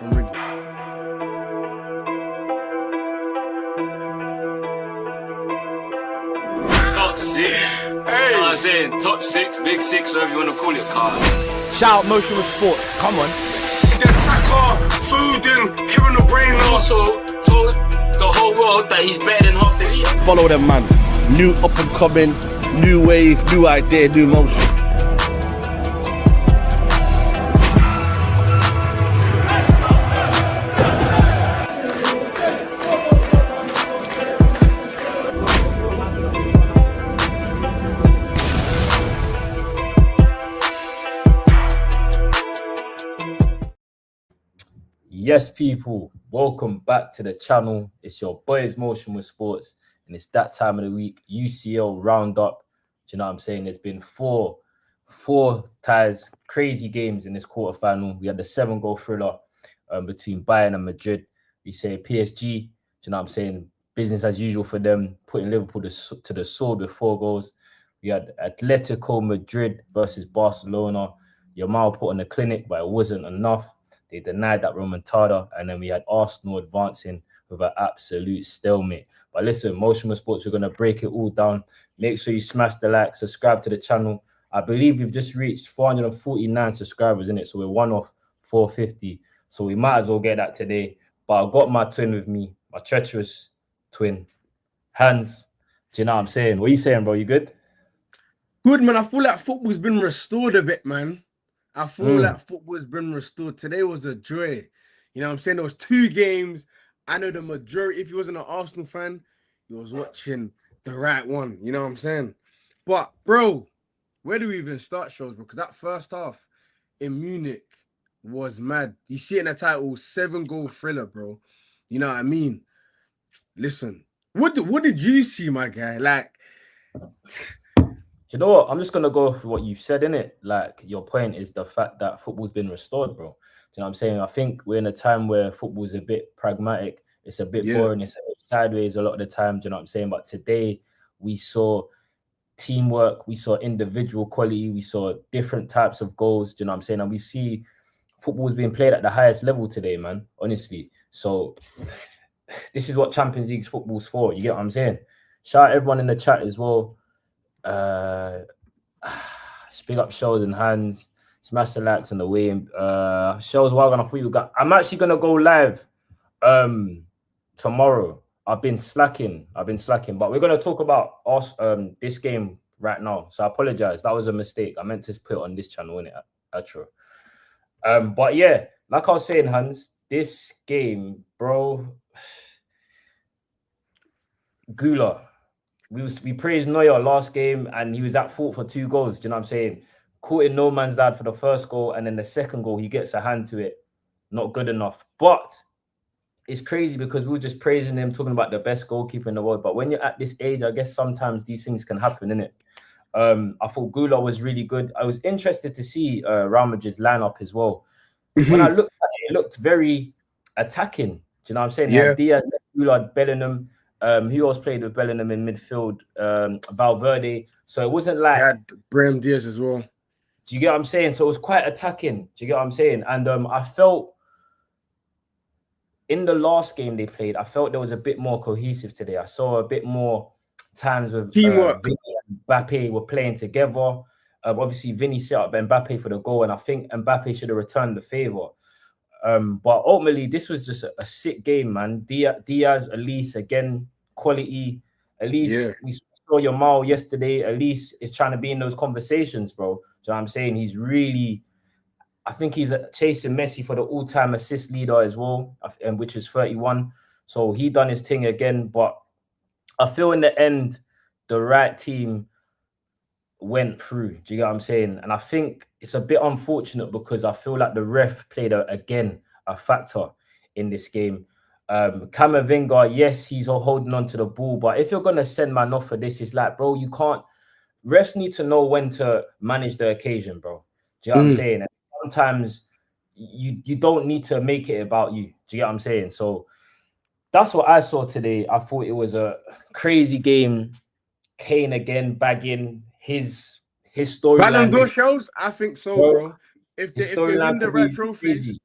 I'm ready. Top six. Hey. You know what I'm saying? Top six, big six, whatever you want to call it, Carl. Shout out Motion with Sports. Come on. Then Saka, Foden, here in the brain. Also told the whole world that he's better than half the league. Follow them, man. New up and coming, new wave, new idea, new motion. Yes, people, welcome back to the channel. It's your boys Motion with Sports, and it's that time of the week, UCL roundup. Do you know what I'm saying? There's been four ties, crazy games in this quarterfinal. We had the 7-goal thriller between Bayern and Madrid. We say PSG, do you know what I'm saying? Business as usual for them, putting Liverpool to the sword with 4 goals. We had Atletico Madrid versus Barcelona. Yamal put on the clinic, but it wasn't enough. They denied that remontada, and then we had Arsenal advancing with an absolute stalemate. But listen, Motion with Sports, we're going to break it all down. Make sure you smash the like, subscribe to the channel. I believe we've just reached 449 subscribers, in it, so we're one off 450. So we might as well get that today. But I've got my twin with me, my treacherous twin, Hans. Do you know what I'm saying? What are you saying, bro? You good? Good, man. I feel like football's been restored a bit, man. I feel like football's been restored. Today was a joy. You know what I'm saying? There was 2 games. I know the majority, if you wasn't an Arsenal fan, you was watching the right one. You know what I'm saying? But, bro, where do we even start, shows? Because that first half in Munich was mad. You see it in the title, 7-goal thriller, bro. You know what I mean? Listen, what did you see, my guy? Like... You know what? I'm just going to go for what you've said, innit? Like, your point is the fact that football's been restored, bro. Do you know what I'm saying? I think we're in a time where football's a bit pragmatic. It's a bit boring. It's a bit sideways a lot of the time. Do you know what I'm saying? But today, we saw teamwork. We saw individual quality. We saw different types of goals. Do you know what I'm saying? And we see football's being played at the highest level today, man. Honestly. So, this is what Champions League football's for. You get what I'm saying? Shout out everyone in the chat as well. Big up Shows and Hands, smash the likes on the way. Shows Wagon, I thought you got. I'm actually gonna go live tomorrow. I've been slacking, but we're gonna talk about us this game right now. So I apologize. That was a mistake. I meant to put it on this channel, innit? Actually. But yeah, like I was saying, Hans, this game, bro. Gula. We praised Neuer last game, and he was at fault for 2 goals. Do you know what I'm saying? Caught in no man's land for the first goal, and then the second goal, he gets a hand to it. Not good enough. But it's crazy because we were just praising him, talking about the best goalkeeper in the world. But when you're at this age, I guess sometimes these things can happen, innit? I thought Gula was really good. I was interested to see Real Madrid's lineup as well. When I looked at it, it looked very attacking. Do you know what I'm saying? Yeah. Diaz, Gula, Bellingham. Who else played with Bellingham in midfield? Valverde. So it wasn't like... had Brahim Diaz as well. Do you get what I'm saying? So it was quite attacking. Do you get what I'm saying? And I felt in the last game they played, I felt there was a bit more cohesive today. I saw a bit more times with teamwork. Vinny and Mbappe were playing together. Obviously, Vinny set up Mbappe for the goal, and I think Mbappe should have returned the favour. But ultimately, this was just a sick game, man. Diaz, Elise, again, quality. Elise, we saw Yamal yesterday. Elise is trying to be in those conversations, bro. So I'm saying he's really, I think he's chasing Messi for the all-time assist leader as well, which is 31. So he done his thing again. But I feel in the end, the right team went through. Do you get what I'm saying? And I think it's a bit unfortunate because I feel like the ref played a factor in this game. Camavinga, yes, he's all holding on to the ball, but if you're gonna send man off for this, it's like, bro, you can't. Refs need to know when to manage the occasion, bro. Do you know what I'm saying? And sometimes you don't need to make it about you. Do you get what I'm saying? So that's what I saw today. I thought it was a crazy game. Kane again bagging his storyline. Ballon d'Or shows? I think so, bro. If they win the right trophies,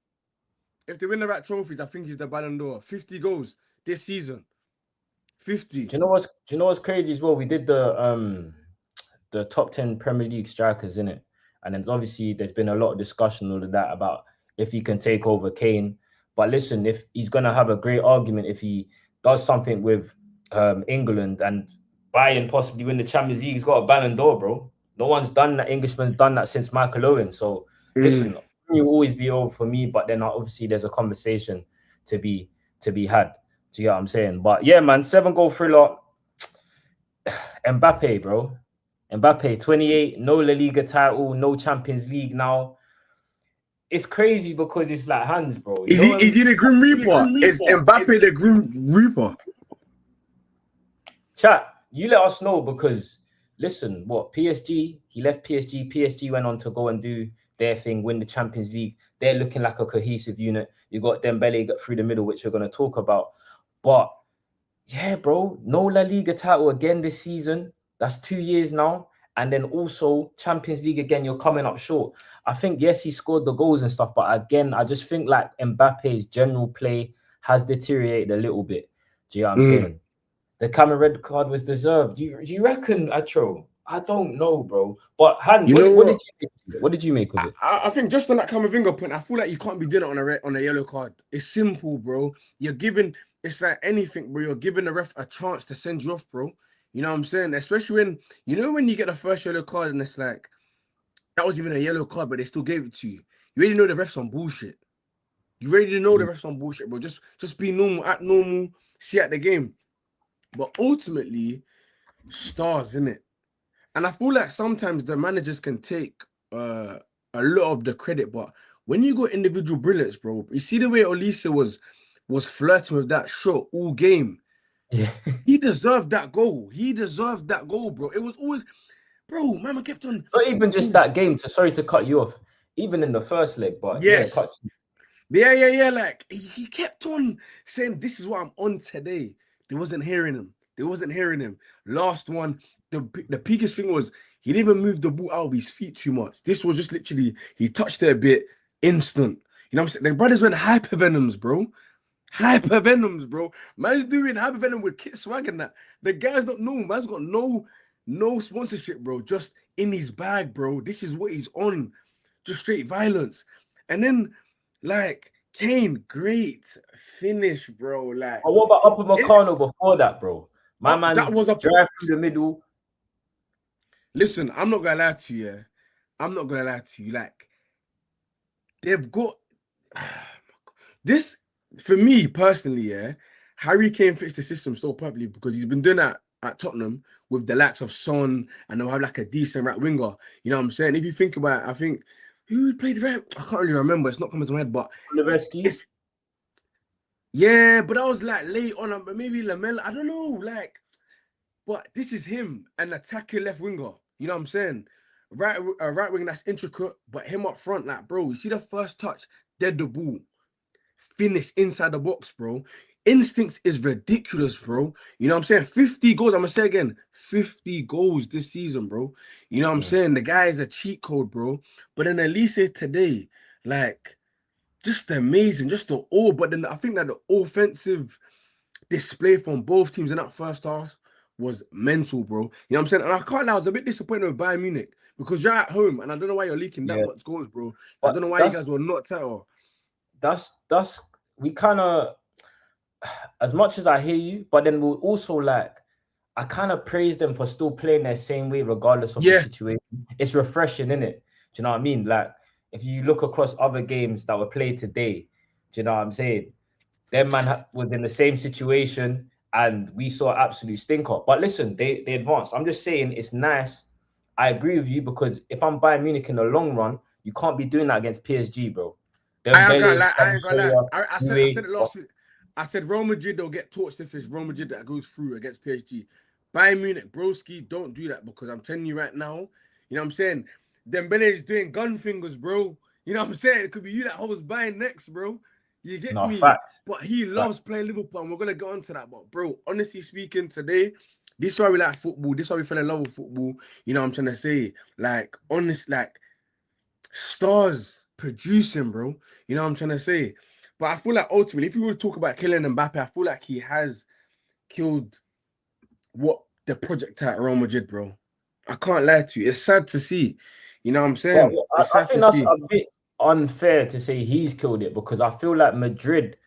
if they win the right trophies, I think he's the Ballon d'Or. 50 goals this season. 50. Do you know what's crazy as well? We did the top 10 Premier League strikers in it, and then obviously there's been a lot of discussion all of that about if he can take over Kane. But listen, if he's gonna have a great argument if he does something with England and Bayern possibly win the Champions League, he's got a Ballon d'Or, bro. No one's done that. Englishman's done that since Michael Owen. So listen, he'll always be over for me. But then obviously there's a conversation to be had. Do you get what I'm saying? But yeah, man, 7-goal thriller. Mbappe, bro. Mbappe, 28, no La Liga title, no Champions League now. It's crazy because it's like hands, bro. Is he the Grim Reaper? Is Mbappe the Grim Reaper? Chat, you let us know because listen, what PSG? He left PSG. PSG went on to go and do their thing, win the Champions League. They're looking like a cohesive unit. You got Dembele got through the middle, which we're going to talk about. But yeah, bro, no La Liga title again this season. That's 2 years now. And then also Champions League again, you're coming up short. I think, yes, he scored the goals and stuff. But again, I just think like Mbappe's general play has deteriorated a little bit. Do you know what I'm saying? The camera red card was deserved. Do you reckon, Atro? I don't know, bro. But Hans, what did you make of it? I think just on that Camavinga point, I feel like you can't be doing it on a yellow card. It's simple, bro. It's like anything, bro. You're giving the ref a chance to send you off, bro. You know what I'm saying? Especially when you get the first yellow card and it's like, that was even a yellow card, but they still gave it to you. You already know the ref's on bullshit. You already know the ref's on bullshit, bro. Just be normal, act normal, see at the game. But ultimately, stars, innit? And I feel like sometimes the managers can take a lot of the credit, but when you got individual brilliance, bro, you see the way Olise was flirting with that shot all game. Yeah, he deserved that goal. He deserved that goal, bro. It was always, bro. Mama kept on. Not even just that game. Sorry to cut you off. Even in the first leg, but yes, yeah. Like he kept on saying, "This is what I'm on today." They wasn't hearing him. Last one, the peakest thing was he didn't even move the ball out of his feet too much. This was just literally he touched it a bit, instant. You know what I'm saying? The brothers went hypervenoms, bro. Hypervenoms, bro. Man's doing hypervenom with Kit Swag and that. The guys don't know. Man's got no sponsorship, bro. Just in his bag, bro. This is what he's on. Just straight violence. And then, like, Kane, great finish, bro. Like, what about Upper Meccano before that, bro? My man that was a drive through the middle. Listen, I'm not gonna lie to you. Yeah? I'm not gonna lie to you. Like, they've got this. For me personally, yeah, Harry Kane fits the system so perfectly because he's been doing that at Tottenham with the likes of Son, and they'll have like a decent right winger. You know what I'm saying? If you think about it, I think who played right? I can't really remember. It's not coming to my head, but yeah, but that was like late on, but maybe Lamella. I don't know, like, but this is him, an attacking left winger. You know what I'm saying? Right wing that's intricate, but him up front, like, bro, you see the first touch, dead the ball. Finish inside the box, bro. Instincts is ridiculous, bro. You know what I'm saying? 50 goals. I'm gonna say again, 50 goals this season, bro. You know what I'm saying? The guy is a cheat code, bro. But then Elise today, like, just amazing, just the all. But then I think that the offensive display from both teams in that first half was mental, bro. You know what I'm saying? And I can't lie, I was a bit disappointed with Bayern Munich because you're at home, and I don't know why you're leaking that much goals, bro. I don't know why you guys were not title. That's we kind of, as much as I hear you, but then we'll also like, I kind of praise them for still playing their same way regardless of the situation. It's refreshing, isn't it? Do you know what I mean? Like, if you look across other games that were played today, do you know what I'm saying? Them man was in the same situation and we saw absolute stinker. But listen, they advanced. I'm just saying it's nice. I agree with you because if I'm Bayern Munich in the long run, you can't be doing that against PSG, bro. I ain't gonna lie. I said it last week. I said Real Madrid, they'll get torched if it's Real Madrid that goes through against PSG. Bayern Munich, broski, don't do that because I'm telling you right now, you know what I'm saying? Dembele is doing gun fingers, bro. You know what I'm saying? It could be you that holds Bayern next, bro. You get me? Facts. But he loves playing Liverpool, and we're gonna get onto that. But bro, honestly speaking, today, this is why we like football. This is why we fell in love with football. You know what I'm trying to say? Like, honest, like, stars producing, bro. You know what I'm trying to say? But I feel like ultimately, if you were to talk about killing Mbappe, I feel like he has killed what the project at Real Madrid, bro. I can't lie to you. It's sad to see. You know what I'm saying? Well, It's I sad think to that's see. a bit unfair to say he's killed it because I feel like Madrid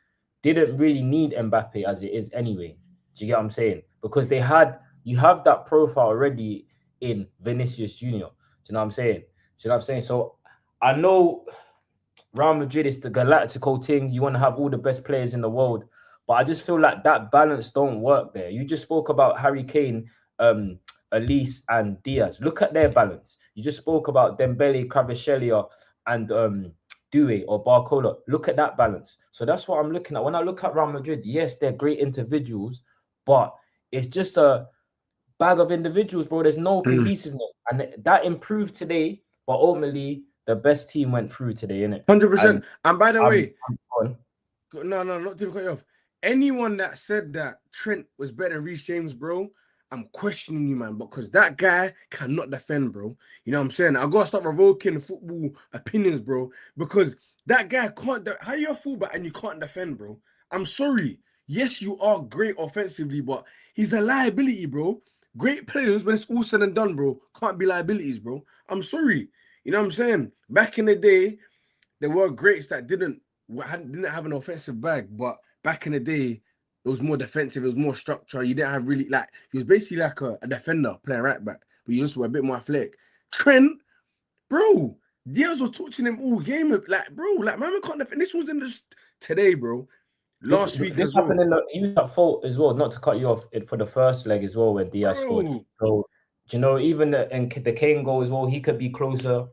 didn't really need Mbappe as it is anyway. Do you get what I'm saying? Because you have that profile already in Vinicius Junior. Do you know what I'm saying? Do you know what I'm saying? So I know Real Madrid is the Galactico thing. You want to have all the best players in the world, but I just feel like that balance don't work there. You just spoke about Harry Kane, Elise, and Diaz. Look at their balance. You just spoke about Dembele, Kvaratskhelia, and Doué or Barcola. Look at that balance. So that's what I'm looking at. When I look at Real Madrid, yes, they're great individuals, but it's just a bag of individuals, bro. There's no cohesiveness, and that improved today, but ultimately the best team went through today, innit? 100%. And by the way, I'm no, not to cut you off. Anyone that said that Trent was better than Reece James, bro, I'm questioning you, man, because that guy cannot defend, bro. You know what I'm saying? I gotta start revoking football opinions, bro, because that guy can't. How you a fullback and you can't defend, bro? I'm sorry. Yes, you are great offensively, but he's a liability, bro. Great players, when it's all said and done, bro, can't be liabilities, bro. I'm sorry. You know what I'm saying? Back in the day, there were greats that didn't have an offensive bag, but back in the day, it was more defensive, it was more structure. You didn't have really like he was basically like a defender playing right back, but you just were a bit more athletic. Trent, bro, Diaz was touching him all game. Like, bro, like man can't defend. This wasn't just today, bro. Last week this as well. happened he was at fault as well, not to cut you off for the first leg as well when Diaz scored. So do you know, even the Kane goal as well, he could be closer.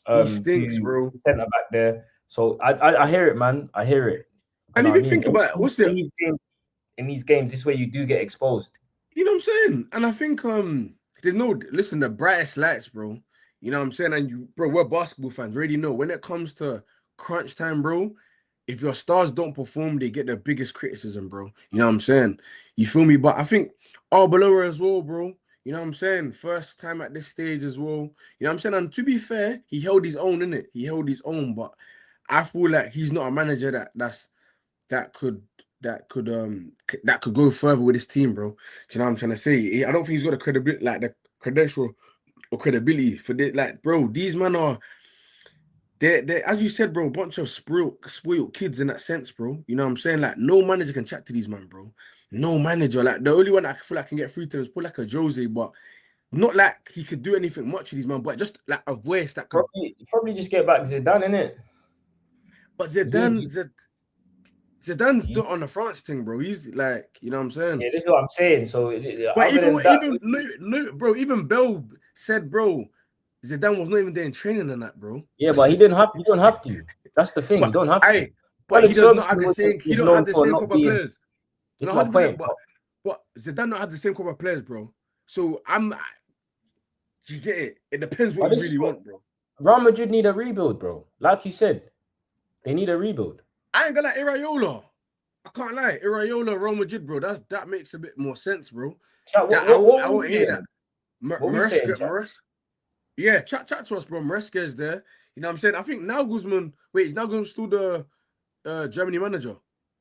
He stinks, bro. Centre back there. So I hear it, man. I hear it. And if you think about it, what's it? In these games, this is where you do get exposed. You know what I'm saying? And I think there's no listen, the brightest lights, bro. You know what I'm saying? And bro, we're basketball fans, already know when it comes to crunch time, bro. If your stars don't perform, they get the biggest criticism, bro. You know what I'm saying? You feel me? But I think Arbeloa as well, bro. You know what I'm saying? First time at this stage as well. You know what I'm saying? And to be fair, he held his own, innit? He held his own, but I feel like he's not a manager that could go further with his team, bro. Do you know what I'm trying to say? I don't think he's got the credibility, like the credential or credibility for this. Like, bro, these men are they're as you said, bro, a bunch of spoiled kids in that sense, bro. You know what I'm saying? Like, no manager can chat to these men, bro. No manager. Like, the only one I feel like can get through to them is probably like a Jose, but not like he could do anything much with these men, but just like a voice that could probably just get back Zidane, innit? But Zidane's not on the France thing, bro. He's like, you know what I'm saying? Yeah, this is what I'm saying. So, but even Bell said, bro, Zidane was not even there in training and that, bro. Yeah, but he didn't have. You don't have to. That's the thing. You don't have to. But he does not have the same. He don't have the same crop of players. That's my point. But Zidane don't have the same crop of players, bro. So you get it. It depends what you really want, bro. Real Madrid need a rebuild, bro. Like you said, they need a rebuild. I ain't gonna lie, Iraola. I can't lie, Iraola, Real Madrid, bro. That makes a bit more sense, bro. I won't hear that. Maresca, yeah, chat to us, bro. Maresca is there. You know what I'm saying? I think Nagelsmann. Wait, is Nagelsmann still the Germany manager?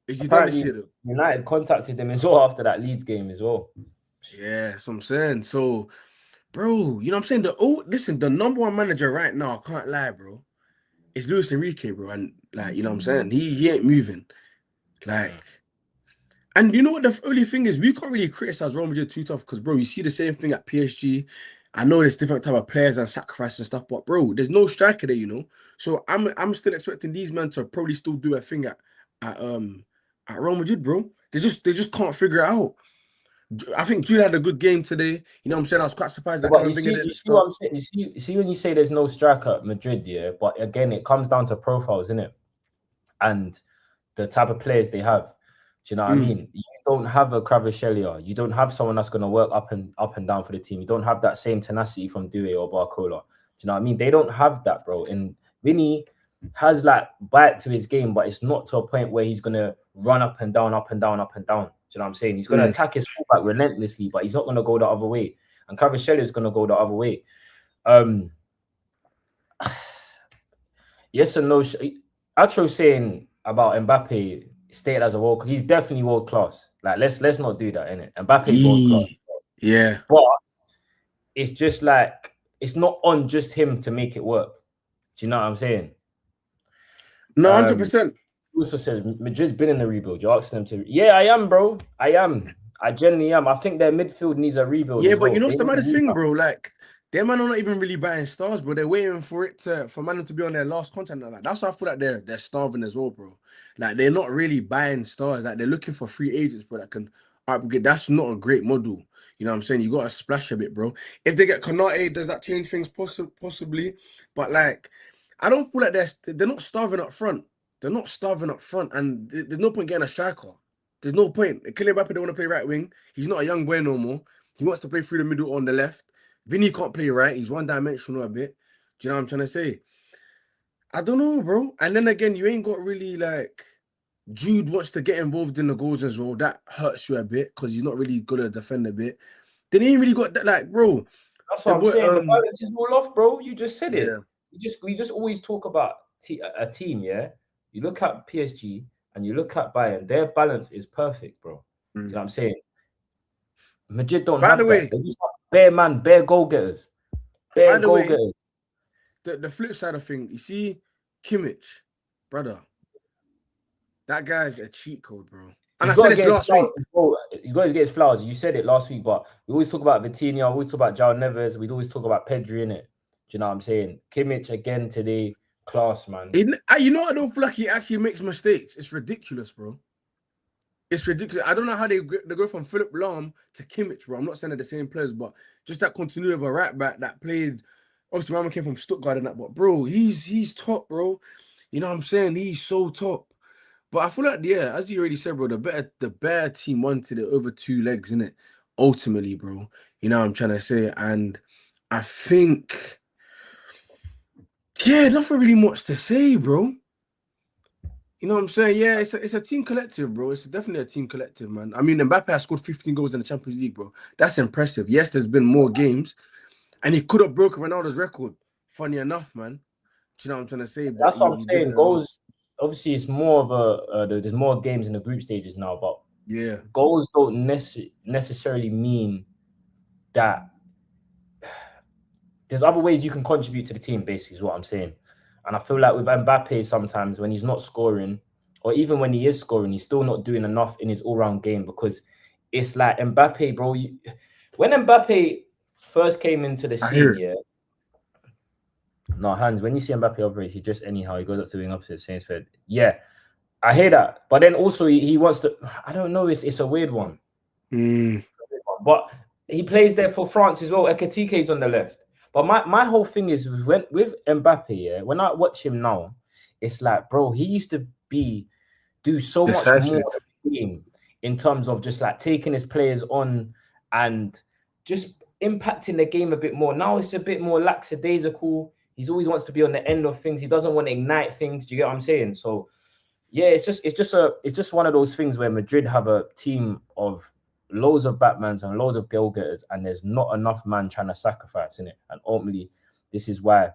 Is he done this year though? United contacted him as well after that Leeds game as well. Yeah, that's what I'm saying. So, bro, you know what I'm saying? Listen, the number one manager right now, I can't lie, bro, is Luis Enrique, bro. And like, you know what I'm saying? He ain't moving. Like, and you know what the only thing is, we can't really criticize Real Madrid too tough because, bro, you see the same thing at PSG. I know there's different type of players and sacrifice and stuff, but bro, there's no striker there, you know. So I'm still expecting these men to probably still do a thing at Real Madrid, bro. They just can't figure it out. I think Jude had a good game today. You know what I'm saying? I was quite surprised. You see what I'm saying? You see when you say there's no striker at Madrid, yeah. But again, it comes down to profiles, isn't it? And the type of players they have. Do you know what I mean? You don't have a Kvaratskhelia. You don't have someone that's going to work up and down for the team. You don't have that same tenacity from Doué or Barcola. Do you know what I mean? They don't have that, bro. And Vinny has like bite to his game, but it's not to a point where he's going to run up and down, up and down, up and down. Do you know what I'm saying? He's going to attack his fullback relentlessly, but he's not going to go the other way. And Kvaratskhelia is going to go the other way. Yes and no. Atro's saying about Mbappe stated as a world. He's definitely world class. Like let's not do that, innit? Mbappe's world class, Yeah. but it's just like it's not on just him to make it work. Do you know what I'm saying? No, 100%. Also says Madrid's been in the rebuild. You're asking them to. Yeah, I am, bro. I am. I genuinely am. I think their midfield needs a rebuild. Yeah, as but well. you know They what's the need a maddest thing, revamp. bro? Like, them man are not even really buying stars, bro. They're waiting for man to be on their last contract. Like, that's why I feel like they're starving as well, bro. Like, they're not really buying stars. Like, they're looking for free agents, bro, that can upgrade. That's not a great model. You know what I'm saying? You got to splash a bit, bro. If they get Konate, does that change things? Possibly. But, like, I don't feel like they're not starving up front. They're not starving up front, and there's no point getting a striker. There's no point. Kylian Mbappe don't want to play right wing. He's not a young boy no more. He wants to play through the middle on the left. Vinny can't play right. He's one-dimensional a bit. Do you know what I'm trying to say? I don't know, bro. And then again, you ain't got really like Jude wants to get involved in the goals as well. That hurts you a bit because he's not really good at defend a bit. Then he ain't really got that, like, bro. That's The what I'm boy, saying. The balance is all off, bro. You just said yeah. it. We just always talk about a team, yeah. You look at PSG and you look at Bayern. Their balance is perfect, bro. You know what I'm saying? Madrid don't By have the that. way, They just have bare goal getters, by bare the goal way, getters. the flip side of thing, you see, Kimmich, brother, that guy's a cheat code, bro. And I He's got said to this get his last week. flowers. He's got to get his flowers. You said it last week, but we always talk about Vitinha. We always talk about João Neves. We always talk about Pedri in it. Do you know what I'm saying? Kimmich again today, class, man. You know, I don't feel like he actually makes mistakes. It's ridiculous, bro. It's ridiculous. I don't know how they go from Philip Lahm to Kimmich, bro. I'm not saying they're the same players, but just that continuity of a right back that played. Obviously, my man came from Stuttgart and that, but bro, he's top, bro. You know what I'm saying? He's so top. But I feel like, yeah, as you already said, bro, the better team wanted it over two legs, innit? Ultimately, bro. You know what I'm trying to say? And I think, yeah, nothing really much to say, bro. You know what I'm saying? Yeah, it's a team collective, bro. It's definitely a team collective, man. I mean, Mbappe has scored 15 goals in the Champions League, bro. That's impressive. Yes, there's been more games, and he could have broken Ronaldo's record. Funny enough, man. Do you know what I'm trying to say? But That's what I'm he saying. didn't. Goals, obviously, it's more of a there's more games in the group stages now, but Yeah. goals don't necessarily mean that there's other ways you can contribute to the team, basically, is what I'm saying. And I feel like with Mbappe, sometimes when he's not scoring, or even when he is scoring, he's still not doing enough in his all-round game because it's like Mbappe, bro. When Mbappe first came into the scene, yeah. No, Hans, when you see Mbappe operate, he just anyhow, he goes up to the wing opposite, same spread. Yeah, I hear that. But then also he wants to, I don't know, it's a weird one. But he plays there for France as well. Ekitike is on the left. But my whole thing is with Mbappe, yeah, when I watch him now, it's like, bro, he used to do so much more in terms of just like taking his players on and just impacting the game a bit more. Now it's a bit more lackadaisical. He always wants to be on the end of things. He doesn't want to ignite things. Do you get what I'm saying? So yeah, it's just one of those things where Madrid have a team of loads of Batmans and loads of goal getters, and there's not enough man trying to sacrifice in it. And ultimately, this is why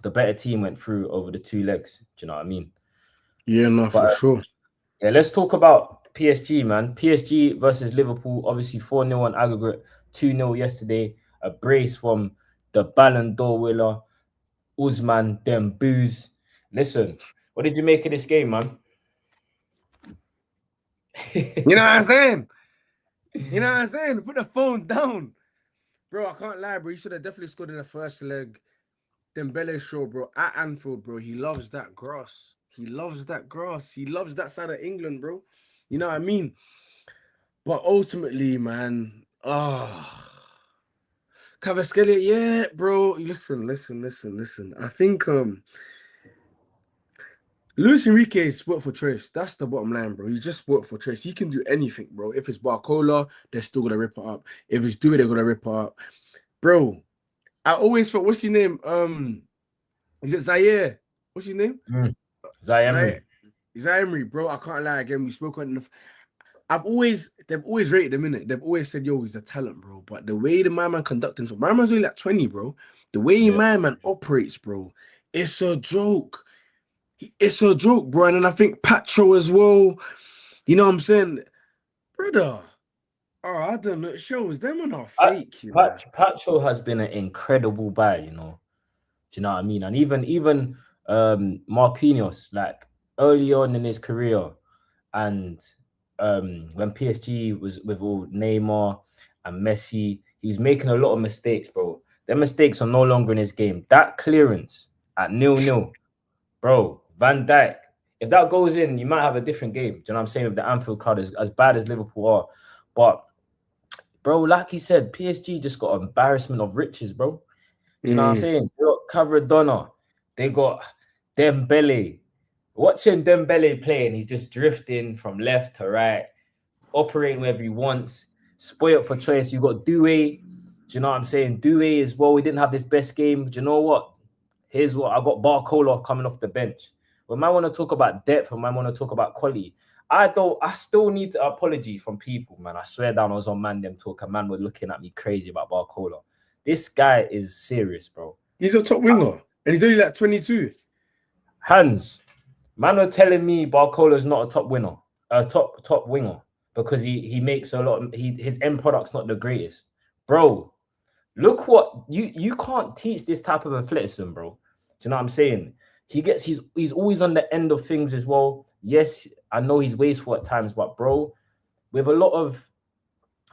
the better team went through over the two legs. Do you know what I mean? Yeah, no, for sure. Yeah, let's talk about PSG, man. PSG versus Liverpool, obviously 4-0 on aggregate, 2-0 yesterday. A brace from the Ballon d'Or winner, Ousmane Dembélé. Listen, what did you make of this game, man? You know what I'm saying? You know what I'm saying? Put the phone down. Bro, I can't lie, bro. He should have definitely scored in the first leg. Dembele show, bro. At Anfield, bro. He loves that grass. He loves that grass. He loves that side of England, bro. You know what I mean? But ultimately, man, Kvaratskhelia, yeah, bro. Listen. I think Luis Enrique is sport for choice. That's the bottom line, bro. He just sport for choice. He can do anything, bro. If it's Barcola, they're still gonna rip it up. If it's Dewey, they're gonna rip it up. Bro, I always thought, what's his name? Is it Zaire? What's his name? Zaire. Emery, bro. I can't lie again. We spoke on enough. They've always rated him in it. They've always said, yo, he's a talent, bro. But the way the my man conducts himself, my man's only like 20, bro. The way my man operates, bro, it's a joke. It's a joke, bro. And then I think Pacho as well. You know what I'm saying, brother? Oh, I don't know. It shows them are not fake, you know. Pacho has been an incredible buy, you know. Do you know what I mean? And even Marquinhos, like early on in his career, and when PSG was with all Neymar and Messi, he was making a lot of mistakes, bro. Them mistakes are no longer in his game. That clearance at 0-0, bro, Van Dijk, if that goes in, you might have a different game. Do you know what I'm saying? With the Anfield crowd, as bad as Liverpool are. But, bro, like he said, PSG just got embarrassment of riches, bro. Do you know what I'm saying? They got Cavaradonna. They got Dembele. Watching Dembele playing, he's just drifting from left to right, operating wherever he wants, spoiled for choice. You got Doué. Do you know what I'm saying? Doué as well. He didn't have his best game. Do you know what? Here's what I got: Barcola coming off the bench. When I want to talk about depth, when I want to talk about quality, I still need an apology from people, man. I swear down, I was on Man Them Talk, and man were looking at me crazy about Barcola. This guy is serious, bro. He's a top winger, and he's only like 22. Hans, man were telling me Barcola's not a top winner, a top winger, because he makes a lot. His end product's not the greatest, bro. Look what you can't teach this type of athleticism, bro. Do you know what I'm saying? He's always on the end of things as well. Yes, I know he's wasteful at times, but bro, with a lot of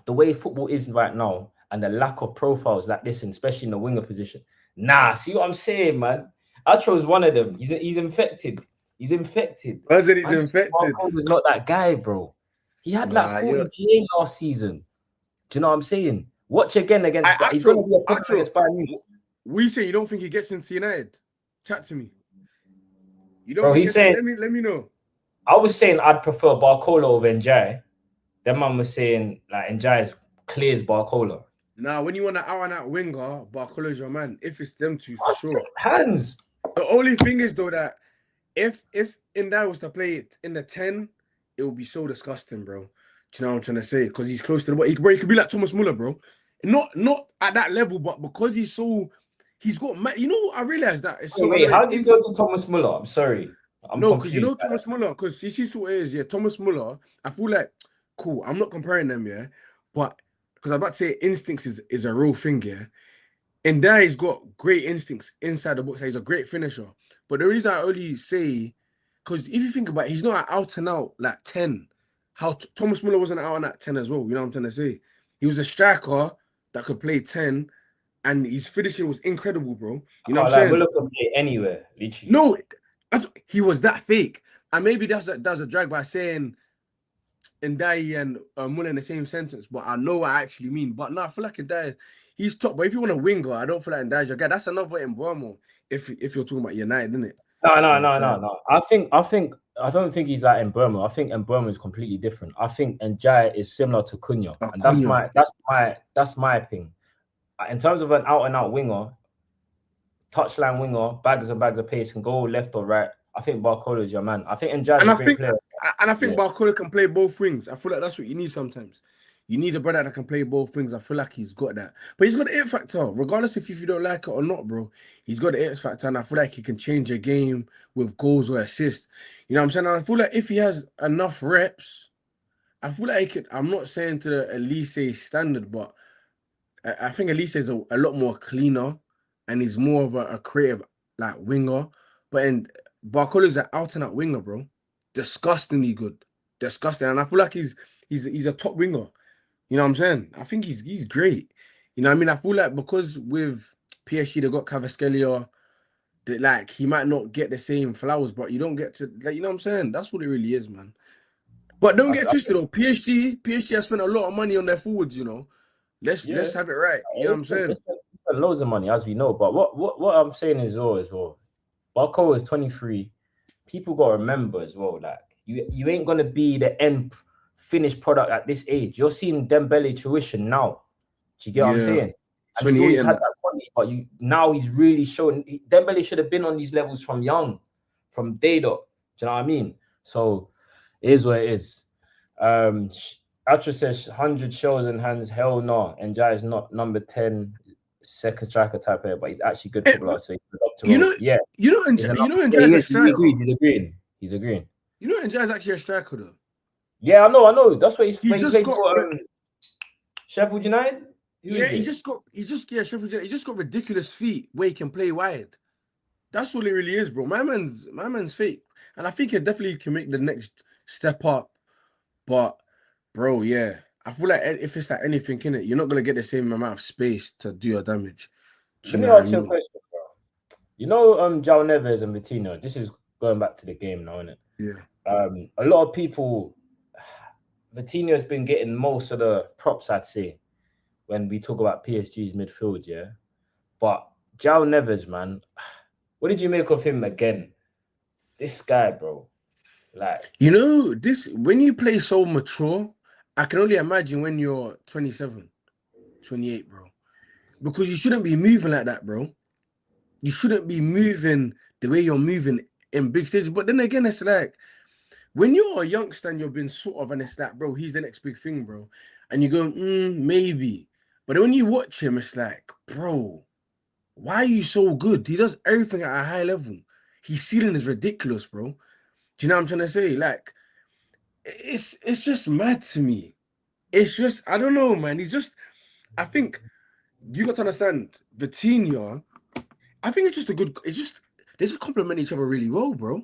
the way football is right now and the lack of profiles like this, and especially in the winger position, see what I'm saying, man? Atro's one of them. He's infected. He's infected. I said he's infected. Barcola not that guy, bro. He had like 40 GA last season. Do you know what I'm saying? Watch again against. He's going to be a problem against Bayern Munich. We say you don't think he gets into United? Chat to me. You don't. Bro, think he's saying. Let me know. I was saying I'd prefer Barcola over Njai. Then man was saying like Njai clears Barcola. Nah, when you want an out-and-out winger, Barcola's your man. If it's them two, for sure. Hands. The only thing is though that if Ndai was to play it in the 10, it would be so disgusting, bro. Do you know what I'm trying to say? Because he's close to the ball. He could be like Thomas Muller, bro. Not at that level, but because he's got. You know, I realized that. It's so wait, how did you go to Thomas Muller? I'm sorry. No, because you know Thomas Muller, because you see what it is, yeah. Thomas Muller, I feel like cool. I'm not comparing them, yeah, but because I'm about to say instincts is a real thing, yeah. And there he's got great instincts inside the box. He's a great finisher. But the reason I only say, because if you think about it, he's not an out and out like 10. How Thomas Muller wasn't out and out 10 as well. You know what I'm trying to say? He was a striker that could play 10, and his finishing was incredible, bro. You know what I'm saying? Muller can play anywhere, literally. No, he was that fake. And maybe that's a drag by saying Ndai and Muller in the same sentence, but I know what I actually mean. But no, I feel like Ndai, he's top. But if you want a winger, I don't feel like Ndai's your guy. That's another Mbeumo if you're talking about United, isn't it? No. I don't think he's like Mbeumo. I think Mbeumo is completely different. I think Njai is similar to Cunha, and that's my thing. In terms of an out-and-out winger, touchline winger, bags and bags of pace, can go left or right. I think Barcola is your man. I think Njai is a great player. And I think Barcola can play both wings. I feel like that's what you need sometimes. You need a brother that can play both wings. I feel like he's got that. But he's got the it factor. Regardless if you don't like it or not, bro. He's got the it factor. And I feel like he can change a game with goals or assists. You know what I'm saying? And I feel like if he has enough reps, I feel like he could. I'm not saying to the Elise standard, but I think Elise is a lot more cleaner. And he's more of a creative like winger. But Barcola's an out-and-out winger, bro. Disgustingly good. Disgusting. And I feel like he's a top winger. You know what I'm saying? I think he's great. You know what I mean? I feel like because with PSG they got Kvaratskhelia, that like he might not get the same flowers, but you don't get to like, you know what I'm saying? That's what it really is, man. But don't get twisted though. PSG has spent a lot of money on their forwards, you know. Let's have it right. You know what I'm saying? It's loads of money, as we know. But what I'm saying is as well. Barcola is 23. People gotta remember as well, like you ain't gonna be the end finished product at this age. You're seeing Dembele tuition now. Do you get what I'm saying? And he's always had that quality, but now he's really showing. Dembele should have been on these levels from young, from day dot. Do you know what I mean? So it is what it is. Atra says 100 shows in hands. Hell no. Njai is not number 10 second striker type player, but he's actually good footballer. So he's You know, Yeah, you know, he's enough. you know, Yeah, Njai's a striker. He's agreeing. He's agreeing. You know, Njai's actually a striker though. Yeah, I know. That's what He's when he just played got for Sheffield United. Who yeah. is it? Sheffield United, he just got ridiculous feet where he can play wide. That's all it really is, bro. My man's fake, and I think he definitely can make the next step up. But, bro, yeah, I feel like if it's like anything in it, you're not gonna get the same amount of space to do your damage. Do Let you me know what I ask you a mean? question, bro. You know, João Neves and Vitinho. This is going back to the game now, isn't it? Yeah. A lot of people, Vitinho has been getting most of the props, I'd say, when we talk about PSG's midfield, yeah. But João Neves, man, what did you make of him again? This guy, bro. Like, You know, this when you play so mature, I can only imagine when you're 27, 28, bro. Because you shouldn't be moving like that, bro. You shouldn't be moving the way you're moving in big stages. But then again, it's like when you're a youngster and you're being sort of, and it's like, bro, he's the next big thing, bro. And you go, maybe. But when you watch him, it's like, bro, why are you so good? He does everything at a high level. His ceiling is ridiculous, bro. Do you know what I'm trying to say? Like, it's just mad to me. It's just, I don't know, man. I think you got to understand, Vitinha, I think it's just they just complement each other really well, bro.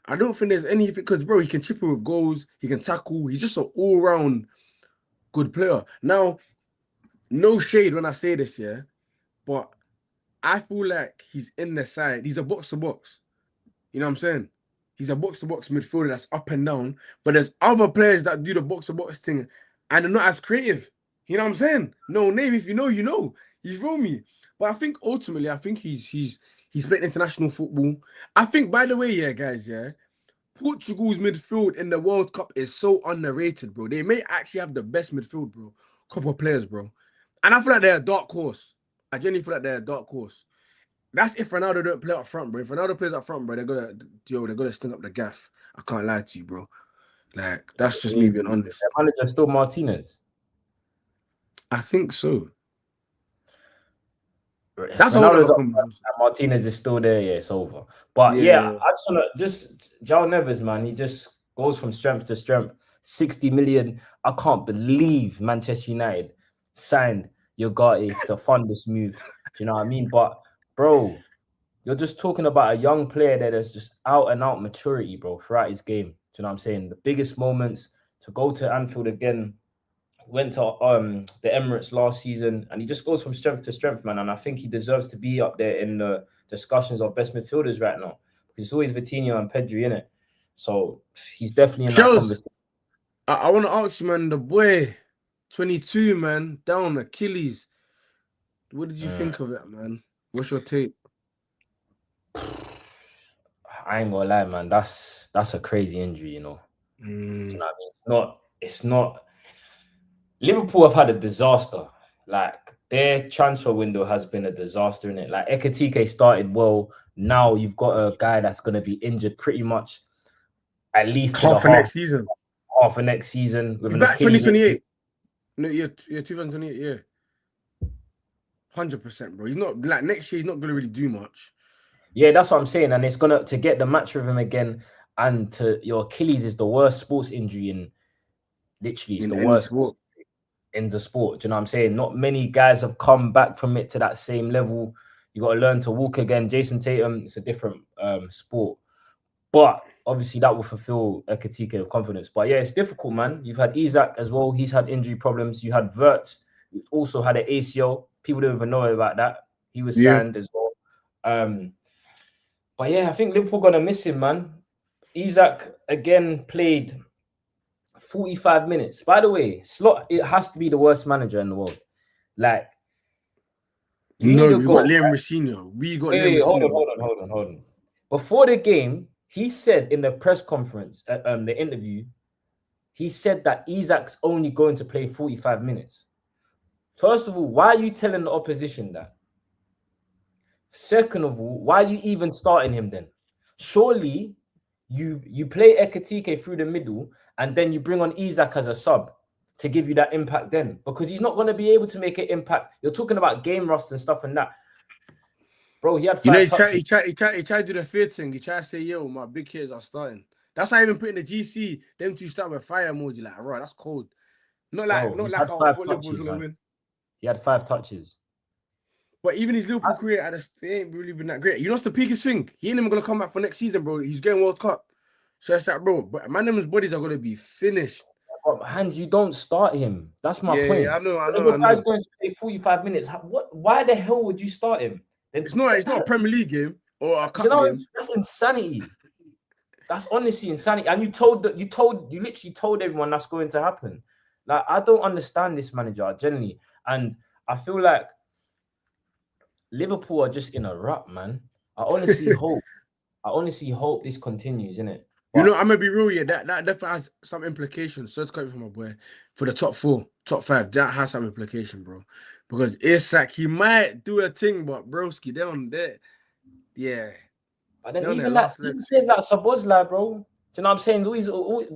I don't think there's anything, because, bro, he can chip in with goals, he can tackle, he's just an all-round good player. Now, no shade when I say this, yeah, but I feel like he's in the side. He's a box-to-box. You know what I'm saying? He's a box-to-box midfielder that's up and down, but there's other players that do the box-to-box thing and they're not as creative. You know what I'm saying? No name, if you know, you know. You feel me? But I think ultimately, I think he's played international football. I think, by the way, yeah, guys, yeah, Portugal's midfield in the World Cup is so underrated, bro. They may actually have the best midfield, bro. Couple of players, bro. And I feel like they're a dark horse. I genuinely feel like they're a dark horse. That's if Ronaldo don't play up front, bro. If Ronaldo plays up front, bro, they're gonna sting up the gaff. I can't lie to you, bro. Like, that's just me being honest. the manager still Martinez. I think so. That's Ronaldo's up, and Martinez is still there. Yeah, it's over. But yeah, I just want to João Neves, man. He just goes from strength to strength. 60 million. I can't believe Manchester United signed Ugarte to fund this move. Do you know what I mean? But bro, you're just talking about a young player that is just out and out maturity, bro, throughout his game. Do you know what I'm saying? The biggest moments to go to Anfield again. Went to the Emirates last season, and he just goes from strength to strength, man. And I think he deserves to be up there in the discussions of best midfielders right now. Because it's always Vitinha and Pedri in it. So he's definitely in that conversation. I want to ask you, man, the boy, 22, man, down Achilles. What did you think of it, man? What's your take? I ain't gonna lie, man. That's a crazy injury, you know. Do you know what I mean? It's not. Liverpool have had a disaster. Like, their transfer window has been a disaster, innit? Like, Atletico started well. Now you've got a guy that's going to be injured pretty much at least half of next season. Half of next season. He's back 2028. No, yeah, 2028, yeah. 100%, bro. He's not, like, next year he's not going to really do much. Yeah, that's what I'm saying. And it's going to get the match with him again. And your Achilles is the worst sports injury in the worst sport. In the sport. Do you know what I'm saying? Not many guys have come back from it to that same level. You got to learn to walk again. Jason Tatum, it's a different sport. But obviously that will fulfill Atletico with confidence. But yeah, it's difficult, man. You've had Isaac as well. He's had injury problems. You had Wirtz, who also had an ACL. People don't even know about that. He was signed as well. But yeah, I think Liverpool going to miss him, man. Isaac, again, played 45 minutes. By the way, Slot, it has to be the worst manager in the world. Like, we got Liam Rossinho. Hold on. Before the game, he said in the press conference, the interview, he said that Isaac's only going to play 45 minutes. First of all, why are you telling the opposition that? Second of all, why are you even starting him then? Surely you play Ekitike through the middle and then you bring on Isaac as a sub to give you that impact then, because he's not going to be able to make an impact. You're talking about game rust and stuff and that. Bro, he had 5 You know, touches. he tried to do the fear thing. He tried to say, yo, my big hitters are starting. That's why I even put in the GC, them two start with fire emoji. Like, right, that's cold. Not like Bro, not he like had I 5 thought Liverpool's touches, gonna man. win. He had 5 touches. But even his Liverpool career, it ain't really been that great. You know what's the biggest thing? He ain't even gonna come back for next season, bro. He's getting World Cup. So it's like, bro, but man, them's bodies are gonna be finished. But Hans, you don't start him. That's my point. Yeah, I know. If a guy's going to play 45 minutes, why the hell would you start him? It's not a Premier League game or a cup you know, game. that's insanity. That's honestly insanity. And you literally told everyone that's going to happen. Like, I don't understand this manager, generally. And I feel like Liverpool are just in a rut, man. I honestly hope this continues, innit? You know, I'm gonna be real, yeah. That definitely has some implications. So it's coming from my boy for the top 4, top 5. That has some implication, bro. Because it's like he might do a thing, but broski, they're on there. Yeah. But then even players like Szoboszlai, bro. Do you know what I'm saying?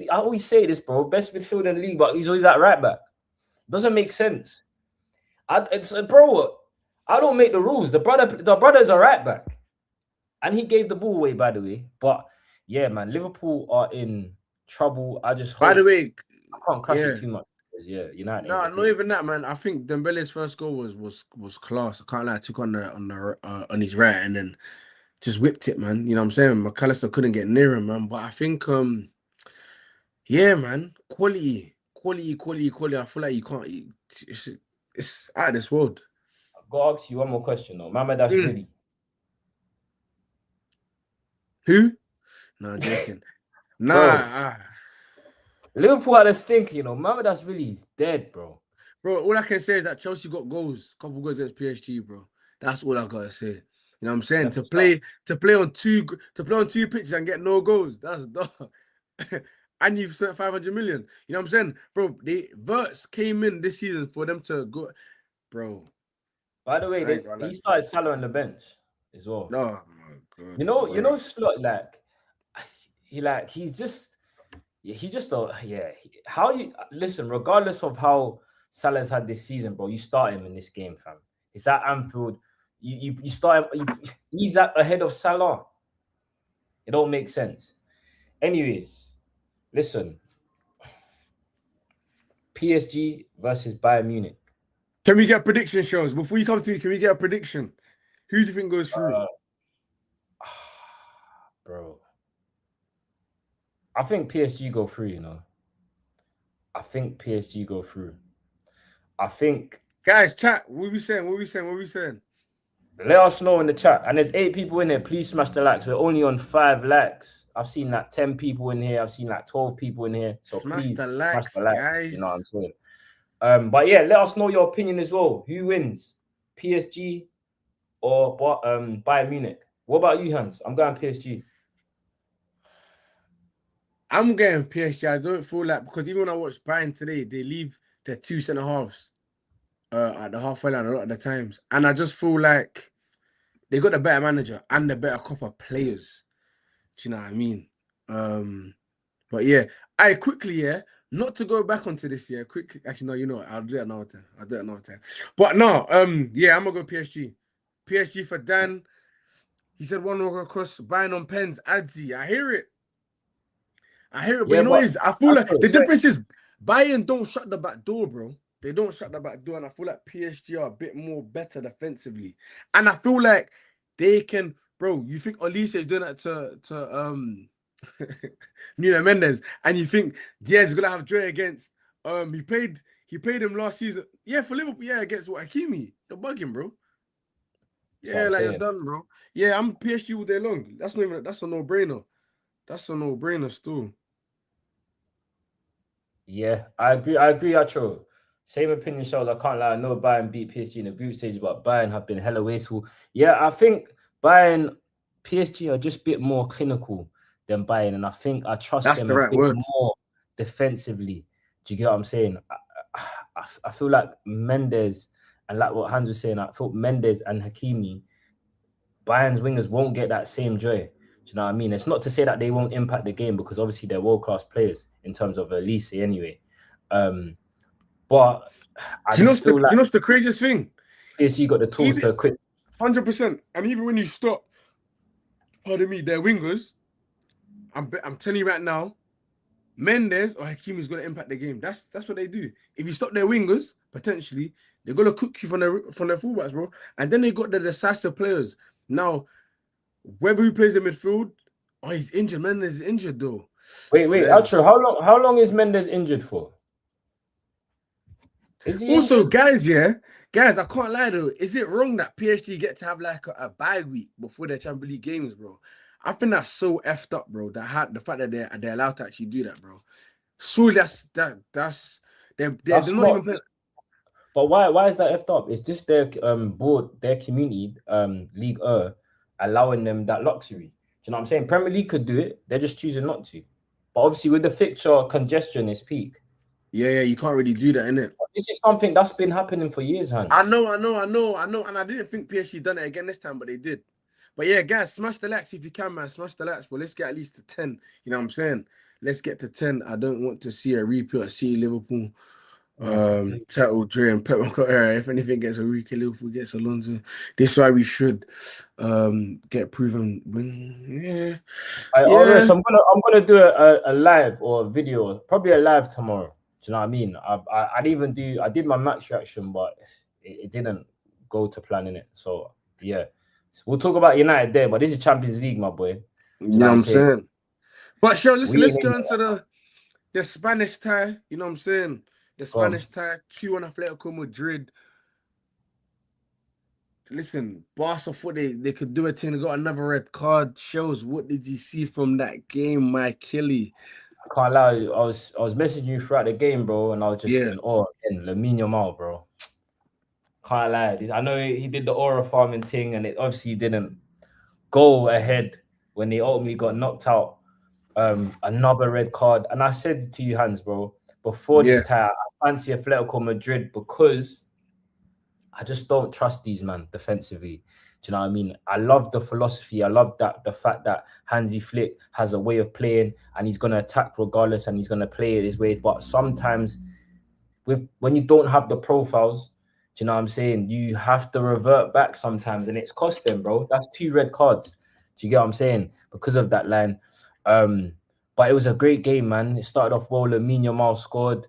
I always say this, bro. Best midfielder in the league, but he's always at right back. Doesn't make sense. Bro, I don't make the rules. The brother's a right back. And he gave the ball away, by the way. But yeah, man, Liverpool are in trouble. I just hope. By the way, I can't crush it too much. Yeah, United. No, not even that, man. I think Dembele's first goal was class. I can't lie. Took on his right and then just whipped it, man. You know what I'm saying? McAllister couldn't get near him, man. But I think, yeah, man, quality. I feel like you can't. It's out of this world. I've got to ask you one more question, though. That's really. Who? No, joking. Nah. Liverpool had a stink, you know. That's really dead, bro. Bro, all I can say is that Chelsea got goals, couple goals against PSG, bro. That's all I gotta say. You know what I'm saying? To play on two pitches and get no goals, that's dumb. And you've spent 500 million. You know what I'm saying? Bro, Verts came in this season for them to go. Bro. By the way, he started Salah on the bench as well. Oh my god. You know, Slot, how you listen, regardless of how Salah's had this season, bro, you start him in this game, fam. It's at Anfield. You start him, he's ahead of Salah. It don't make sense. Anyways, listen. PSG versus Bayern Munich. Can we get prediction shows? Before you come to me, can we get a prediction? Who do you think goes through? Bro. I think PSG go through, you know. I think PSG go through. I think... Guys, chat. What are we saying? Let us know in the chat. And there's 8 people in here. Please smash the likes. We're only on 5 likes. I've seen like 10 people in here. I've seen like 12 people in here. So please smash the likes, guys. You know what I'm saying? But yeah, let us know your opinion as well. Who wins? PSG or Bayern Munich? What about you, Hans? I'm going PSG. I'm getting PSG. I don't feel like, because even when I watched Bayern today, they leave their 2 centre halves at the halfway line a lot of the times. And I just feel like they got the better manager and the better couple of players. Do you know what I mean? But yeah, not to go back onto this year, quickly. Actually, no, you know what? I'll do it another time. But no, yeah, I'm gonna go PSG. PSG for Dan. He said one walk across, Bayern on pens, Adzi. I hear it. But you know what it is? I feel like the difference is Bayern don't shut the back door, bro. They don't shut the back door, and I feel like PSG are a bit more better defensively. And I feel like they can, bro. You think Olise is doing that to Nuno Mendes, and you think Diaz is gonna have joy against he played him last season. Yeah, for Liverpool, yeah, against Hakimi. You're bugging, bro. Yeah, like you're done, bro. Yeah, I'm PSG all day long. That's a no-brainer. That's a no-brainer still. Yeah, I agree, Acho. Same opinion, shows. I can't lie. I know Bayern beat PSG in the group stage, but Bayern have been hella wasteful. Yeah, I think PSG are just a bit more clinical than Bayern, and I think I trust them a bit more defensively. Do you get what I'm saying? I feel like Mendes, and like what Hans was saying, I feel Mendes and Hakimi, Bayern's wingers won't get that same joy. Do you know what I mean? It's not to say that they won't impact the game, because obviously they're world-class players in terms of Elise anyway. But I you know what's the craziest thing? PSG got the tools to quit. 100%. And even when you stop, pardon me, their wingers, I'm telling you right now, Mendes or Hakimi is going to impact the game. That's what they do. If you stop their wingers, potentially, they're going to cook you from their fullbacks, bro. And then they got the decisive players. Now, whether he plays in midfield, oh, he's injured. Mendes is injured, though. Wait, Archer, how long is Mendes injured for? Is he Also, injured? guys, I can't lie, though. Is it wrong that PSG get to have like a bye week before their Champions League games, bro? I think that's so effed up, bro. The fact that they're allowed to actually do that, bro. So that's they're not even playing. But why is that effed up? It's just their board, their community, League allowing them that luxury. Do you know what I'm saying? Premier League could do it, they're just choosing not to. But obviously with the fixture congestion is peak. Yeah, you can't really do that, innit? This is something that's been happening for years, Hans. I know. And I didn't think PSG done it again this time, but they did. But yeah, guys, smash the likes if you can, man. Smash the likes. Well, let's get at least to 10. You know what I'm saying? Let's get to 10. I don't want to see a repeat of Liverpool. Title Dre and Pep. If anything gets a repeat, Liverpool gets Alonso. This is why we should get proven win. Yeah. Alright, so I'm gonna do a live or a video, probably a live tomorrow. Do you know what I mean? I did my match reaction, but it didn't go to plan in it. So yeah. So we'll talk about United there, but this is Champions League, my boy. You know what I'm saying? But sure, listen, let's go into the Spanish tie. You know what I'm saying? The Spanish tie, 2-1 Atletico Madrid. Listen, Barca thought they could do a thing. They got another red card. Shows, what did you see from that game, my Killy? I can't lie, I was messaging you throughout the game, bro, and I was just in awe. And Lamine Yamal, bro. Can't lie. I know he did the aura farming thing, and it obviously didn't go ahead when they ultimately got knocked out. Another red card. And I said to you, Hans, bro, before this tie, I fancy Atletico Madrid because I just don't trust these man defensively. Do you know what I mean? I love the philosophy. I love the fact that Hansi Flick has a way of playing and he's going to attack regardless and he's going to play it his ways. But sometimes when you don't have the profiles, do you know what I'm saying? You have to revert back sometimes and it's cost them, bro. That's 2 red cards. Do you get what I'm saying? Because of that line. But it was a great game, man. It started off well. Lamine Yamal scored.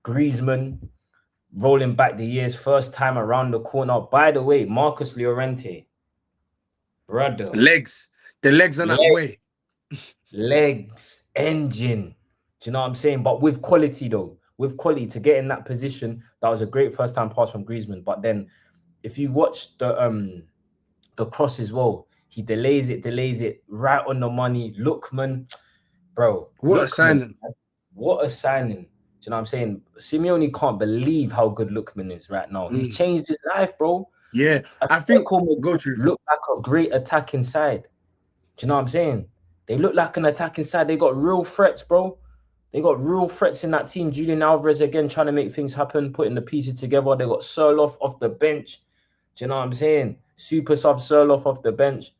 Griezmann rolling back the years, first time around the corner. By the way, Marcus Llorente, brother. The legs are that way. Legs, engine. Do you know what I'm saying? But with quality, though. With quality to get in that position, that was a great first time pass from Griezmann. But then if you watch the cross as well, he delays it right on the money. Lookman, bro. What a signing. What a signing. Do you know what I'm saying? Simeone can't believe how good Lookman is right now. He's changed his life, bro. Yeah, I think look like a great attacking side. Do you know what I'm saying? They look like an attacking side. They got real threats, bro. They got real threats in that team. Julian Alvarez again trying to make things happen, putting the pieces together. They got Sirloff off the bench. Do you know what I'm saying? Super sub Sirloff off the bench.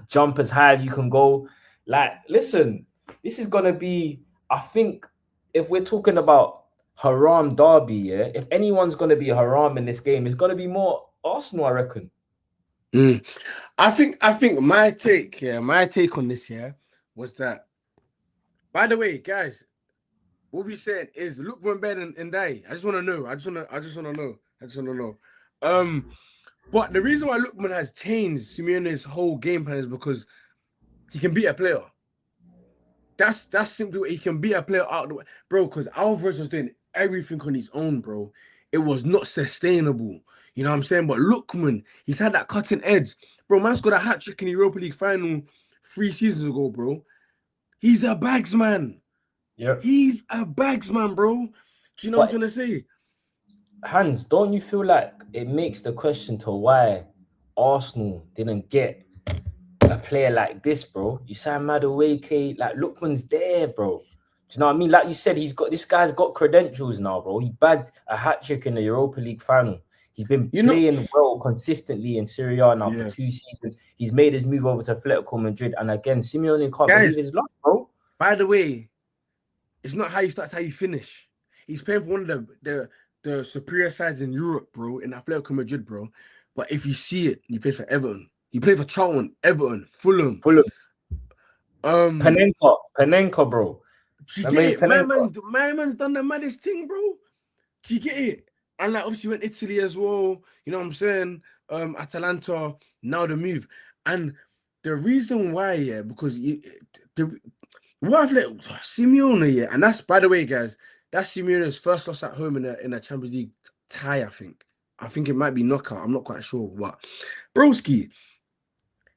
Jump as high as you can go. Like, listen, this is gonna be. I think if we're talking about Haram derby, yeah, if anyone's gonna be Haram in this game, it's gonna be more Arsenal, I reckon. I think my take on this was that. By the way, guys, what we said is Lookman better than Ndai. I just want to know. But the reason why Lookman has changed Simeone's whole game plan is because he can beat a player. That's simply what he can beat a player out of the way, bro. Because Alvarez was doing everything on his own, bro. It was not sustainable. You know what I'm saying? But Lookman, he's had that cutting edge, bro. Man's got a hat trick in the Europa League final 3 seasons ago, bro. He's a bagsman. Yeah, he's a bagsman, bro. Do you know what I'm trying to say? Hans, don't you feel like it makes the question to why Arsenal didn't get a player like this, bro? You say Madueke, like Lookman's there, bro. Do you know what I mean? Like you said, this guy's got credentials now, bro. He bagged a hat trick in the Europa League final. He's been playing well consistently in Serie A now for 2 seasons. He's made his move over to Atletico Madrid, and again, Simeone can't believe his luck, bro. By the way, it's not how you start, it's how you finish. He's playing for one of the the superior sides in Europe, bro, in Atletico Madrid, bro. But if you see it, you play for Everton. You play for Charlton, Everton, Fulham. Fulham. Um, Panenka, bro. do you Remember get his it? My Panenka? man's done the maddest thing, bro. Do you get it? And like obviously went Italy as well. You know what I'm saying? Atalanta, now the move. And the reason why, yeah, because what I've let Simeone, yeah, and that's by the way, guys, that's Simeone's first loss at home in a Champions League tie, I think. I think it might be knockout. I'm not quite sure. But Broski,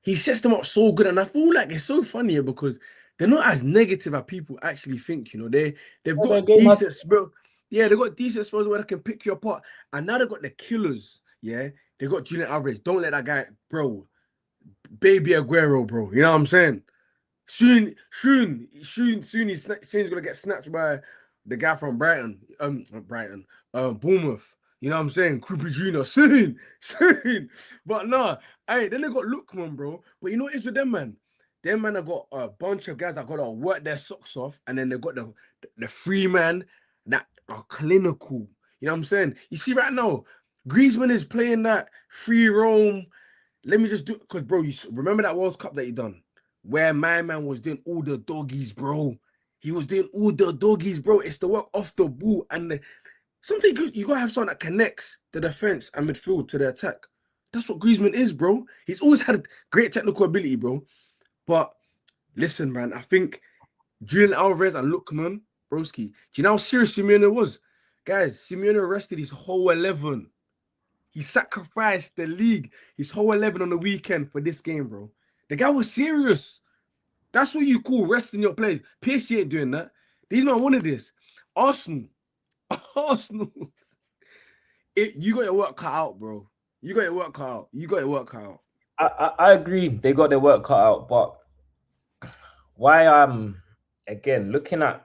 he sets them up so good, and I feel like it's so funny because they're not as negative as people actually think. You know, they've Oh, their got game has decent spell. Yeah, they got decent spells where they can pick you apart, and now they got the killers. Yeah, they got Julian Alvarez. Don't let that guy, bro. Baby Aguero, bro. You know what I'm saying? Soon, he's gonna get snatched by the guy from Brighton. Not Brighton, Bournemouth. You know what I'm saying? Krupa Jr. Soon. But nah, hey, then they got Lookman, bro. But you know what it is with them, man? Them man have got a bunch of guys that gotta work their socks off, and then they got the free man that are clinical. You know what I'm saying? You see right now, Griezmann is playing that free roam. Let me just do because, bro, remember that World Cup that he done where my man was doing all the doggies, bro. He was doing all the doggies, bro. It's the work off the ball and something good. You gotta have someone that connects the defense and midfield to the attack. That's what Griezmann is, bro. He's always had great technical ability, bro. But listen, man, I think Julian Alvarez and Lookman, broski. Do you know how serious Simeone was? Guys, Simeone rested his whole 11. He sacrificed the league, his whole 11 on the weekend for this game, bro. The guy was serious. That's what you call resting your players. PSG ain't doing that. These men wanted this. Arsenal. You got your work cut out, bro. You got your work cut out. I agree. They got their work cut out, but why again looking at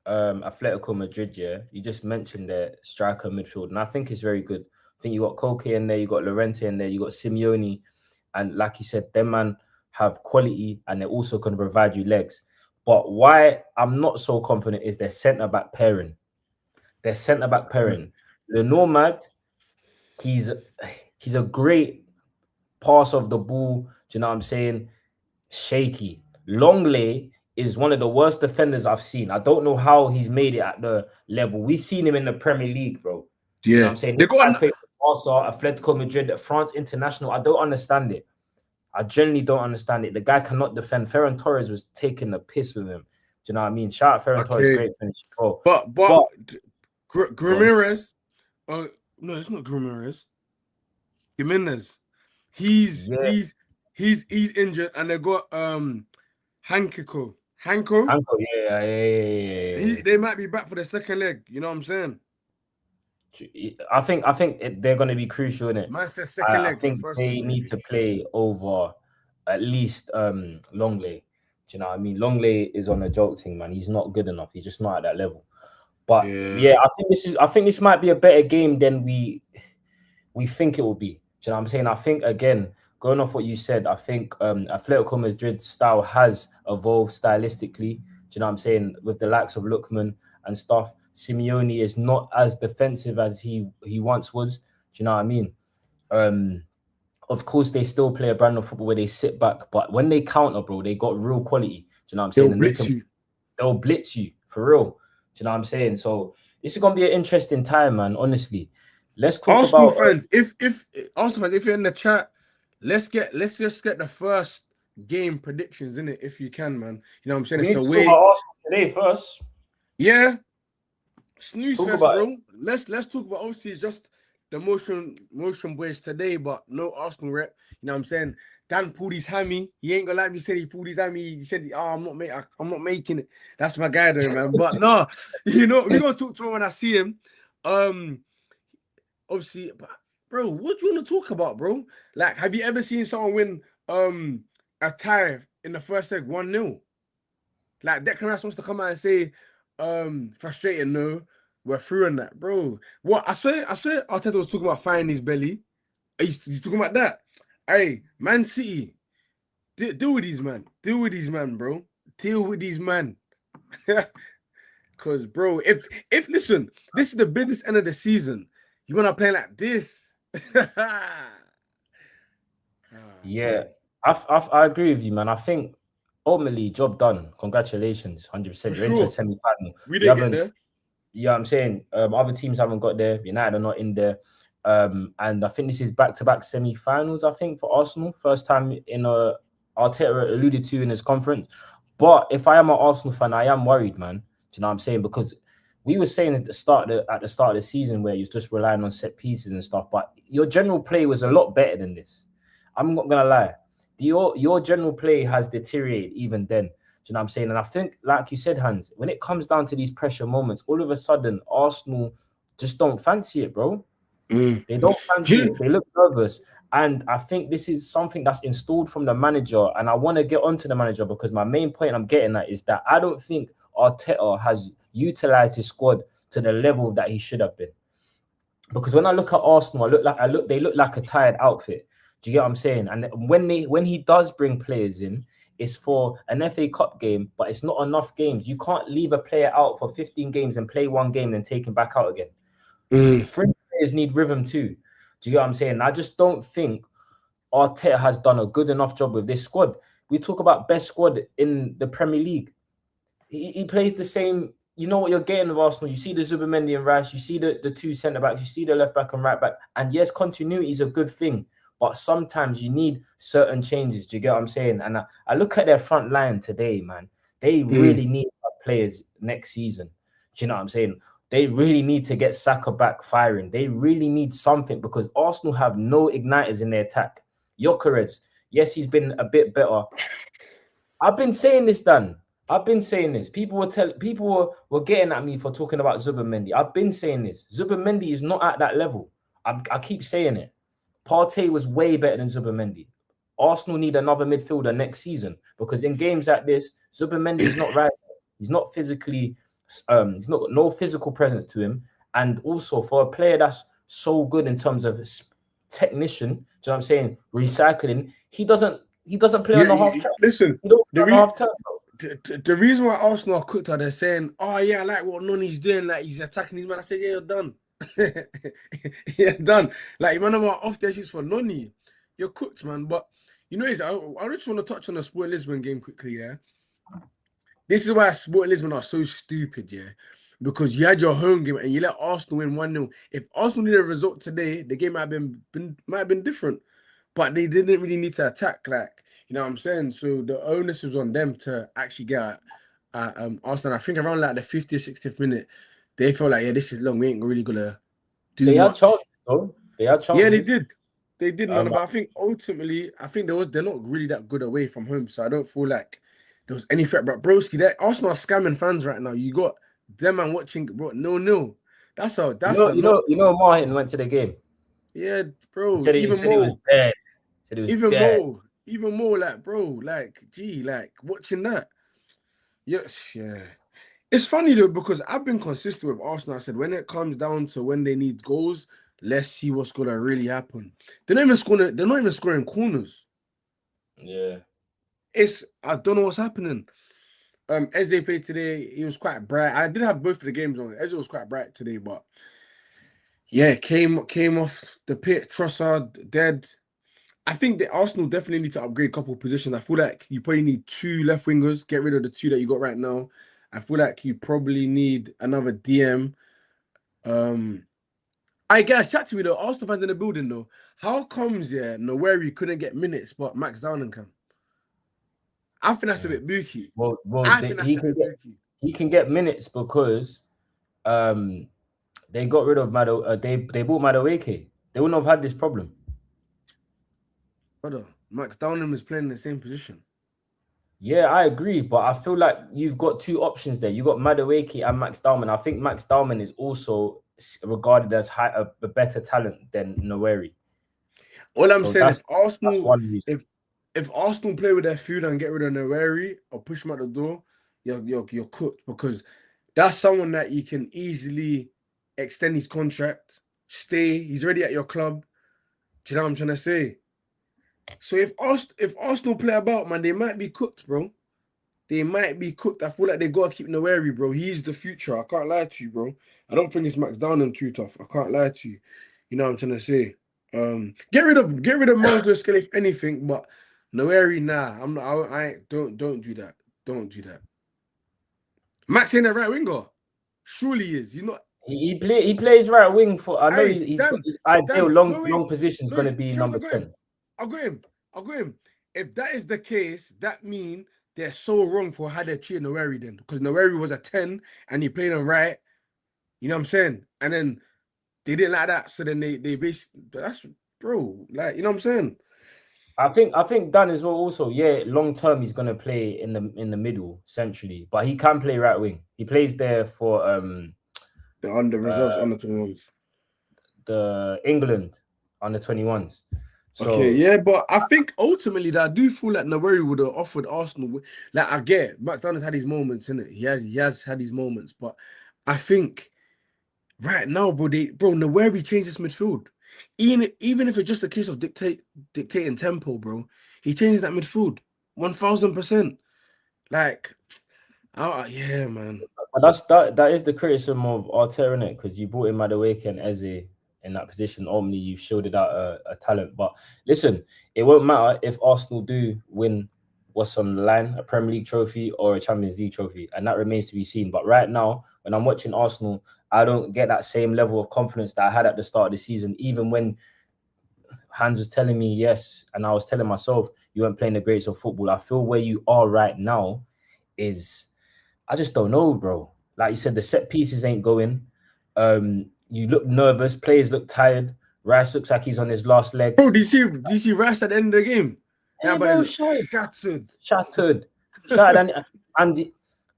Atletico Madrid, yeah, you just mentioned their striker midfield, and I think it's very good. I think you got Koke in there, you got Llorente in there, you got Simeone, and like you said, them man have quality and they're also going to provide you legs. But why I'm not so confident is their centre-back pairing. Their centre-back pairing. The Nomad, he's a great pass of the ball. Do you know what I'm saying? Shaky. Longley is one of the worst defenders I've seen. I don't know how he's made it at the level. We've seen him in the Premier League, bro. Yeah. You know what I'm saying? They got Barca, Atletico Madrid, France International. I don't understand it. I generally don't understand it. The guy cannot defend. Ferran Torres was taking the piss with him. Do you know what I mean? Shout out Ferran Torres, great finish, bro. But Ramirez, no, it's not Ramirez. Jimenez. He's injured, and they got Hanko. Yeah. They might be back for the second leg. You know what I'm saying? I think they're going to be crucial in it. Man said second leg. I think they need to play over at least Longley. Do you know what I mean? Longley is on a joke thing, man. He's not good enough. He's just not at that level. But yeah, I think this might be a better game than we think it will be. Do you know what I'm saying? I think again, going off what you said, I think Atletico Madrid style has evolved stylistically. Do you know what I'm saying? With the likes of Lookman and stuff. Simeone is not as defensive as he once was. Do you know what I mean? Of course, they still play a brand of football where they sit back, but when they counter, bro, they got real quality. Do you know what I'm saying? They'll blitz you for real. Do you know what I'm saying? So this is gonna be an interesting time, man. Honestly, let's talk Arsenal about fans. If Arsenal fans, if you're in the chat, let's just get the first game predictions in it if you can, man. You know what I'm saying? we It's need a to way. talk about Arsenal today first. Yeah. Snooze Talk fest, about bro. Let's talk about obviously it's just the motion boys today, but no Arsenal rep. You know what I'm saying? Dan pulled his hammy. He ain't gonna like me. Said he pulled his hammy. He said, "Oh, I'm not making it." That's my guy, though, man. But no, you know, we're gonna talk to him when I see him. Obviously, but bro, what do you want to talk about, bro? Like, have you ever seen someone win a tie in the first leg 1-0? Like Declan Rice wants to come out and say, frustrated, no, we're through on that, bro. What I swear Arteta was talking about firing his belly. He's talking about that. Hey, Man City, deal with these man. Deal with these man, bro. Deal with these man. Cause bro, if listen, this is the business end of the season. You wanna play like this? Yeah, I agree with you, man. I think ultimately job done. Congratulations, 100%. For You're into a sure. semi-final. We You didn't get haven't. there. Yeah, I'm saying other teams haven't got there. United are not in there. And I think this is back-to-back semi-finals. I think for Arsenal, first time in a Arteta alluded to in his conference. But if I am an Arsenal fan, I am worried, man. Do you know what I'm saying? Because we were saying at the start of the season where you're just relying on set pieces and stuff, but your general play was a lot better than this. I'm not gonna lie. Your general play has deteriorated even then. Do you know what I'm saying? And I think, like you said, Hans, when it comes down to these pressure moments, all of a sudden Arsenal just don't fancy it, bro. Mm. They don't fancy You- it. They look nervous. And I think this is something that's installed from the manager. And I want to get onto the manager because my main point I'm getting at is that I don't think Arteta has utilized his squad to the level that he should have been. Because when I look at Arsenal, they look like a tired outfit. Do you get what I'm saying? And when he does bring players in, it's for an FA Cup game, but it's not enough games. You can't leave a player out for 15 games and play one game, then take him back out again. Mm. Fringe players need rhythm too. Do you get what I'm saying? I just don't think Arteta has done a good enough job with this squad. We talk about best squad in the Premier League. He plays the same. You know what you're getting with Arsenal. You see the Zubimendi and Rice. You see the two centre backs. You see the left back and right back. And yes, continuity is a good thing, but sometimes you need certain changes. Do you get what I'm saying? And I look at their front line today, man. They really need players next season. Do you know what I'm saying? They really need to get Saka back firing. They really need something because Arsenal have no igniters in their attack. Gyökeres, yes, he's been a bit better. I've been saying this, Dan. I've been saying this. People were getting at me for talking about Zubimendi. I've been saying this. Zubimendi is not at that level. I keep saying it. Partey was way better than Zubimendi. Arsenal need another midfielder next season because in games like this, Zubimendi is not rising. He's not physically. He's not got no physical presence to him, and also for a player that's so good in terms of technician, do you know what I'm saying? Recycling. He doesn't play on the half turn. Listen, He don't play on the half turn. the reason why Arsenal are cooked are they're saying, "Oh yeah, I like what Noni's doing. Like he's attacking his man." I said, "Yeah, you're done. Yeah, done. Like you man are off their shits for Noni. You're cooked, man." But you know, I just want to touch on the Sport Lisbon game quickly. Yeah, this is why Sport Lisbon are so stupid. Yeah, because you had your home game and you let Arsenal win 1-0. If Arsenal needed a result today, the game might have been different. But they didn't really need to attack, like, you know what I'm saying? So the onus was on them to actually get Arsenal. I think around like the 50th, 60th minute, they felt like, yeah, this is long. We ain't really gonna do They had much. chances, though. They had chances. Yeah, they did. They did, man. But I think ultimately, they're not really that good away from home. So I don't feel like there was any threat. But broski, that Arsenal are scamming fans right now. You got them man watching, bro. No. That's You know, Martin went to the game. yeah, bro. He said he was dead. He said he was dead. Even more, like, bro, like, gee, like, watching that. Yes, yeah. It's funny, though, because I've been consistent with Arsenal. I said, when it comes down to when they need goals, let's see what's going to really happen. They're not even scoring corners. Yeah. I don't know what's happening. As they played today, he was quite bright. I did have both of the games on. Eze was quite bright today, but yeah, came off the pit. Trossard dead. I think the Arsenal definitely need to upgrade a couple of positions. I feel like you probably need 2 left wingers. Get rid of the 2 that you got right now. I feel like you probably need another DM. I guess chat to me though. Arsenal fans in the building though. How comes Noweri couldn't get minutes, but Max Downing can? I think that's a bit booky. Well, he can get minutes because they got rid of they bought Madueke. They wouldn't have had this problem. Brother, Max Downing is playing in the same position. Yeah, I agree, but I feel like you've got 2 options there. You got Madueke and Max Dowman. I think Max Dowman is also regarded as a better talent than Noweri. All I'm saying is Arsenal. That's one reason. If Arsenal play with their food and get rid of Noweri or push him out the door, you're cooked because that's someone that you can easily extend his contract, stay. He's already at your club. Do you know what I'm trying to say? So if Arsenal play about, man, they might be cooked, bro. they might be cooked. I feel like they gotta keep Noeri, bro. He's the future. I can't lie to you, bro. I don't think it's Max Down too tough. I can't lie to you. You know what I'm trying to say? Get rid of Moses Skelly if anything, but Noeri, nah. I'm not. I ain't, don't do that. Don't do that. Max ain't a right winger. Surely he is. He's not. He plays right wing for. I know he's got his ideal long position is going to be number 10. I'll go him. If that is the case, that means they're so wrong for how they treated Noeri then, because Noeri was a 10 and he played him right. You know what I'm saying? And then they didn't like that, so then they basically, that's, bro, like, you know what I'm saying? I think Dan as well. Also, yeah, long term he's gonna play in the middle centrally, but he can play right wing. He plays there for the under reserves, under 21s, the England under 21s. So, okay, yeah, but I think ultimately that I do feel like Noeri would have offered Arsenal. Like, I get Max Dunn has had his moments, innit? He has had his moments, but I think right now, bro, Noeri changes midfield. Even if it's just a case of dictating tempo, bro, he changes that midfield 1000%. Like, yeah, man. But that is the criticism of Arteta, innit? Because you brought in Madueke and Eze in that position. Only you showed it out a talent. But listen, it won't matter if Arsenal do win what's on the line, a Premier League trophy or a Champions League trophy, and that remains to be seen. But right now, when I'm watching Arsenal, I don't get that same level of confidence that I had at the start of the season, even when Hans was telling me yes, and I was telling myself you weren't playing the greatest of football. I feel where you are right now is, I just don't know, bro. Like you said, the set pieces ain't going. You look nervous. Players look tired. Rice looks like he's on his last leg. Bro, do you see Rice at the end of the game? Yeah, bro, shattered. And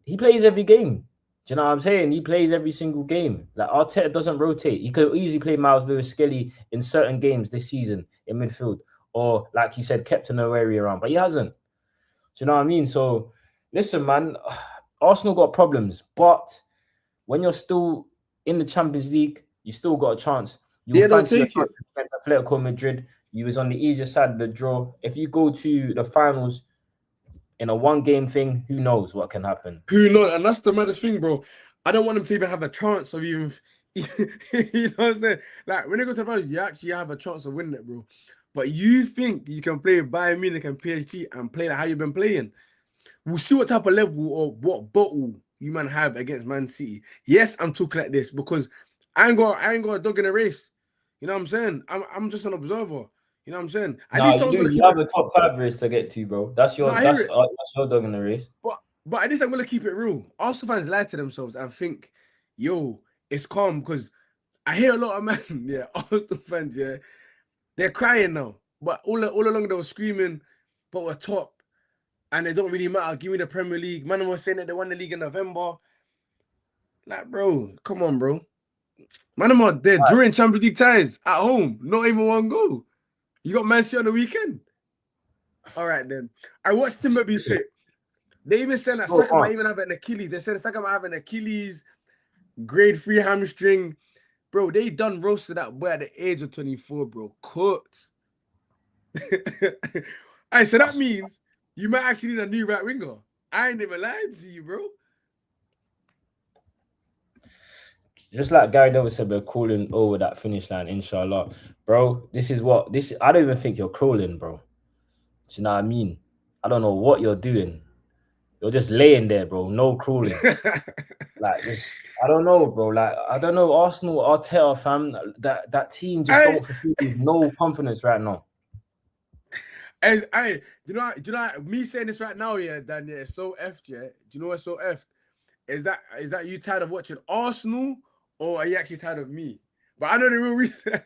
he plays every game. Do you know what I'm saying? He plays every single game. Like, Arteta doesn't rotate. He could easily play Miles Lewis-Skelly in certain games this season in midfield, or like he said, kept no area around, but he hasn't. Do you know what I mean? So listen, man, Arsenal got problems, but when you're still in the Champions League, you still got a chance. You fancy against Atletico Madrid. You was on the easier side of the draw. If you go to the finals in a one-game thing, who knows what can happen? Who knows? And that's the maddest thing, bro. I don't want them to even have a chance of even, you know what I'm saying? Like, when they go to the finals, you actually have a chance of winning it, bro. But you think you can play Bayern Munich and PSG and play like how you've been playing? We'll see what type of level or what bottle you man have against Man City. Yes, I'm talking like this because I ain't got a dog in the race. You know what I'm saying? I'm just an observer. You know what I'm saying? You have a top 5 race to get to, bro. That's your dog in the race. But at least I'm gonna keep it real. Arsenal fans lie to themselves and think, yo, it's calm, because I hear a lot of man, yeah, Arsenal fans, yeah, they're crying now. But all along they were screaming, but we're top. And it don't really matter. Give me the Premier League. Man was saying that they won the league in November. Like, bro, come on, bro. Man, I'm out there during Champions League ties at home. Not even one goal. You got Man City on the weekend. All right, then. I watched Timber be fit. They even said that Saka might even have an Achilles. They said Saka might have an Achilles, grade 3 hamstring. Bro, they done roasted that boy at the age of 24, bro. Cooked. Alright, so that means you might actually need a new right winger. I ain't even lying to you, bro. Just like Gary Neville said, we're crawling over that finish line, inshallah. Bro, I don't even think you're crawling, bro. Do you know what I mean? I don't know what you're doing. You're just laying there, bro. No crawling. I don't know, bro. Like, I don't know. Arsenal, Arteta, fam, that team just don't fulfill no confidence right now. You know, me saying this right now, yeah, Dan, yeah, it's so effed, yeah. Do you know what's so effed? Is that you tired of watching Arsenal, or are you actually tired of me? But I know the real reason.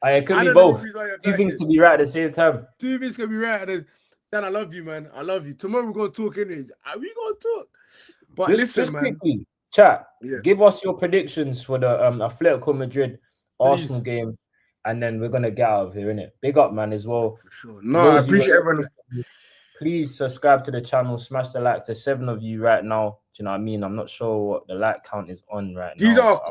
It could be both. Two things to be right at the same time. Two things can be right. Dan, I love you, man. I love you. Tomorrow we're gonna talk anyway. We gonna talk. But listen, man. Quickly, chat. Yeah. Give us your predictions for the Atletico Madrid Arsenal game, and then we're gonna get out of here, innit? Big up, man, as well. For sure. No, I appreciate everyone. Please subscribe to the channel. Smash the like. There's 7 of you right now. Do you know what I mean? I'm not sure what the like count is on right now.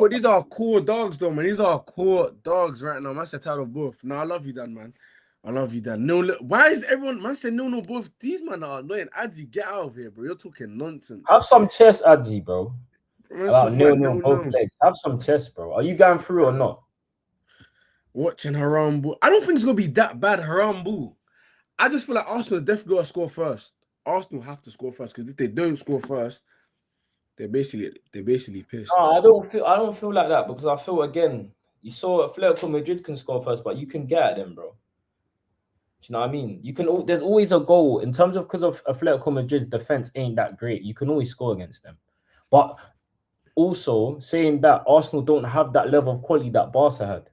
These are core dogs, though, man. These are core dogs right now. I'm actually tired of both. No, I love you, Dan, man. I love you, Dan. No, why is everyone man said no? Both these man are annoying. Adzi, get out of here, bro. You're talking nonsense. Have some chest, Adzi, bro. Let's About talk about 0-0 both legs. Have some chest, bro. Are you going through or not? Watching Haram Ball. I don't think it's gonna be that bad, Haram Ball. I just feel like Arsenal definitely gotta score first. Arsenal have to score first because if they don't score first, they're basically pissed. No, I don't feel like that because I feel again. You saw Atletico Madrid can score first, but you can get at them, bro. Do you know what I mean? You can. There's always a goal in terms of because of Atletico Madrid's defense ain't that great. You can always score against them, but also saying that Arsenal don't have that level of quality that Barca had,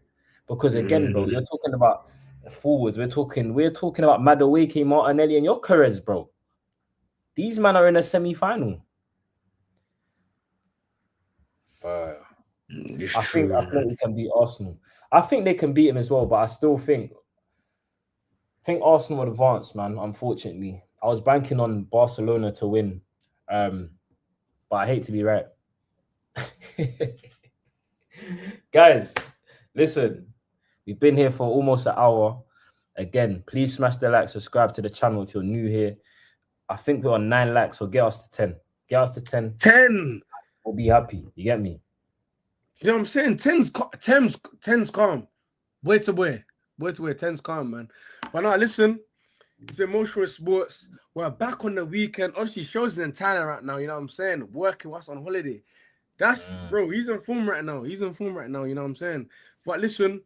because again, bro, you're talking about forwards. We're talking about Madueke, Martinelli, and Gyökeres, bro. These men are in a semi-final. I think we can beat Arsenal. I think they can beat him as well, but I still think Arsenal would advance, man. Unfortunately, I was banking on Barcelona to win, but I hate to be right. Guys, listen, we've been here for almost an hour. Again, please smash the like, subscribe to the channel if you're new here. I think we're on 9 likes, so get us to 10. Get us to 10. 10. We'll be happy. You get me? You know what I'm saying? 10's calm. Wait to wait. 10's calm, man. But now, listen, it's Emotional Sports. We're back on the weekend. Obviously, shows in Thailand right now. You know what I'm saying? Working whilst on holiday. That's, bro, he's in form right now. You know what I'm saying? But listen,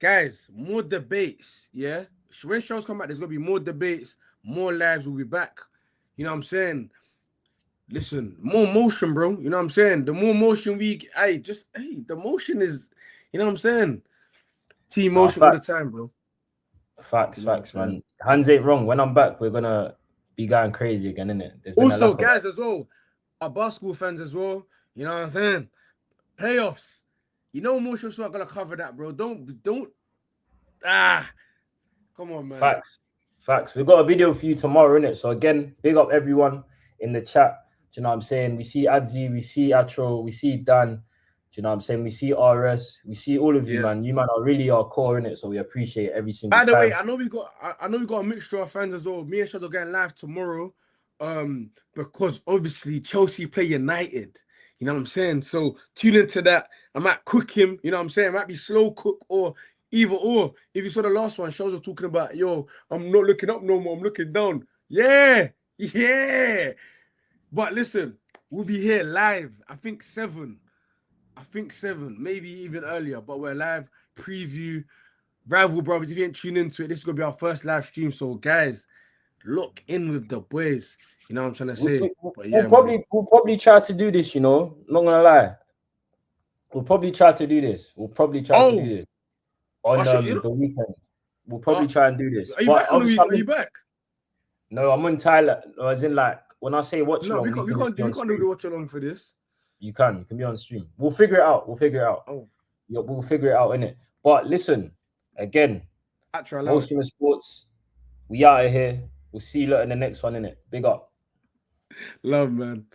guys, more debates, yeah? When shows come back, there's going to be more debates, more lives. We'll be back. You know what I'm saying? Listen, more motion, bro. You know what I'm saying? The more motion the motion is, you know what I'm saying? Team motion all the time, bro. Facts, man. Hands ain't wrong. When I'm back, we're gonna be going crazy again, innit? Also, guys, as well, our basketball fans as well. You know what I'm saying? Playoffs. You know, Motion's not gonna cover that, bro. Don't. Come on, man. Facts. We've got a video for you tomorrow, innit? So again, big up everyone in the chat. Do you know what I'm saying? We see Adzi, we see Atro, we see Dan. Do you know what I'm saying? We see RS, we see all of you, man. You man are really our core in it, so we appreciate every single time. By the way, I know we got a mixture of fans as well. Me and Shad are going live tomorrow, because obviously Chelsea play United. You know what I'm saying? So tune into that. I might cook him. You know what I'm saying? It might be slow cook or either or. If you saw the last one, Shaz was talking about, yo, I'm not looking up no more. I'm looking down. Yeah. But listen, we'll be here live. I think 7, maybe even earlier. But we're live preview. Rival Brothers, if you ain't tuned into it, this is going to be our first live stream. So, guys, lock in with the boys. You know what I'm trying to say? We'll probably try to do this, you know. I'm not going to lie. We'll probably try to do this. On the weekend. We'll probably try and do this. Are you back? No, I'm in Thailand. As in, like, when I say watch along, we can't do the watch along for this. You can be on stream. We'll figure it out. Oh. Yeah, we'll figure it out, innit? But listen, again, Emotional Sports, we out of here. We'll see you in the next one, innit? Big up. Love, man.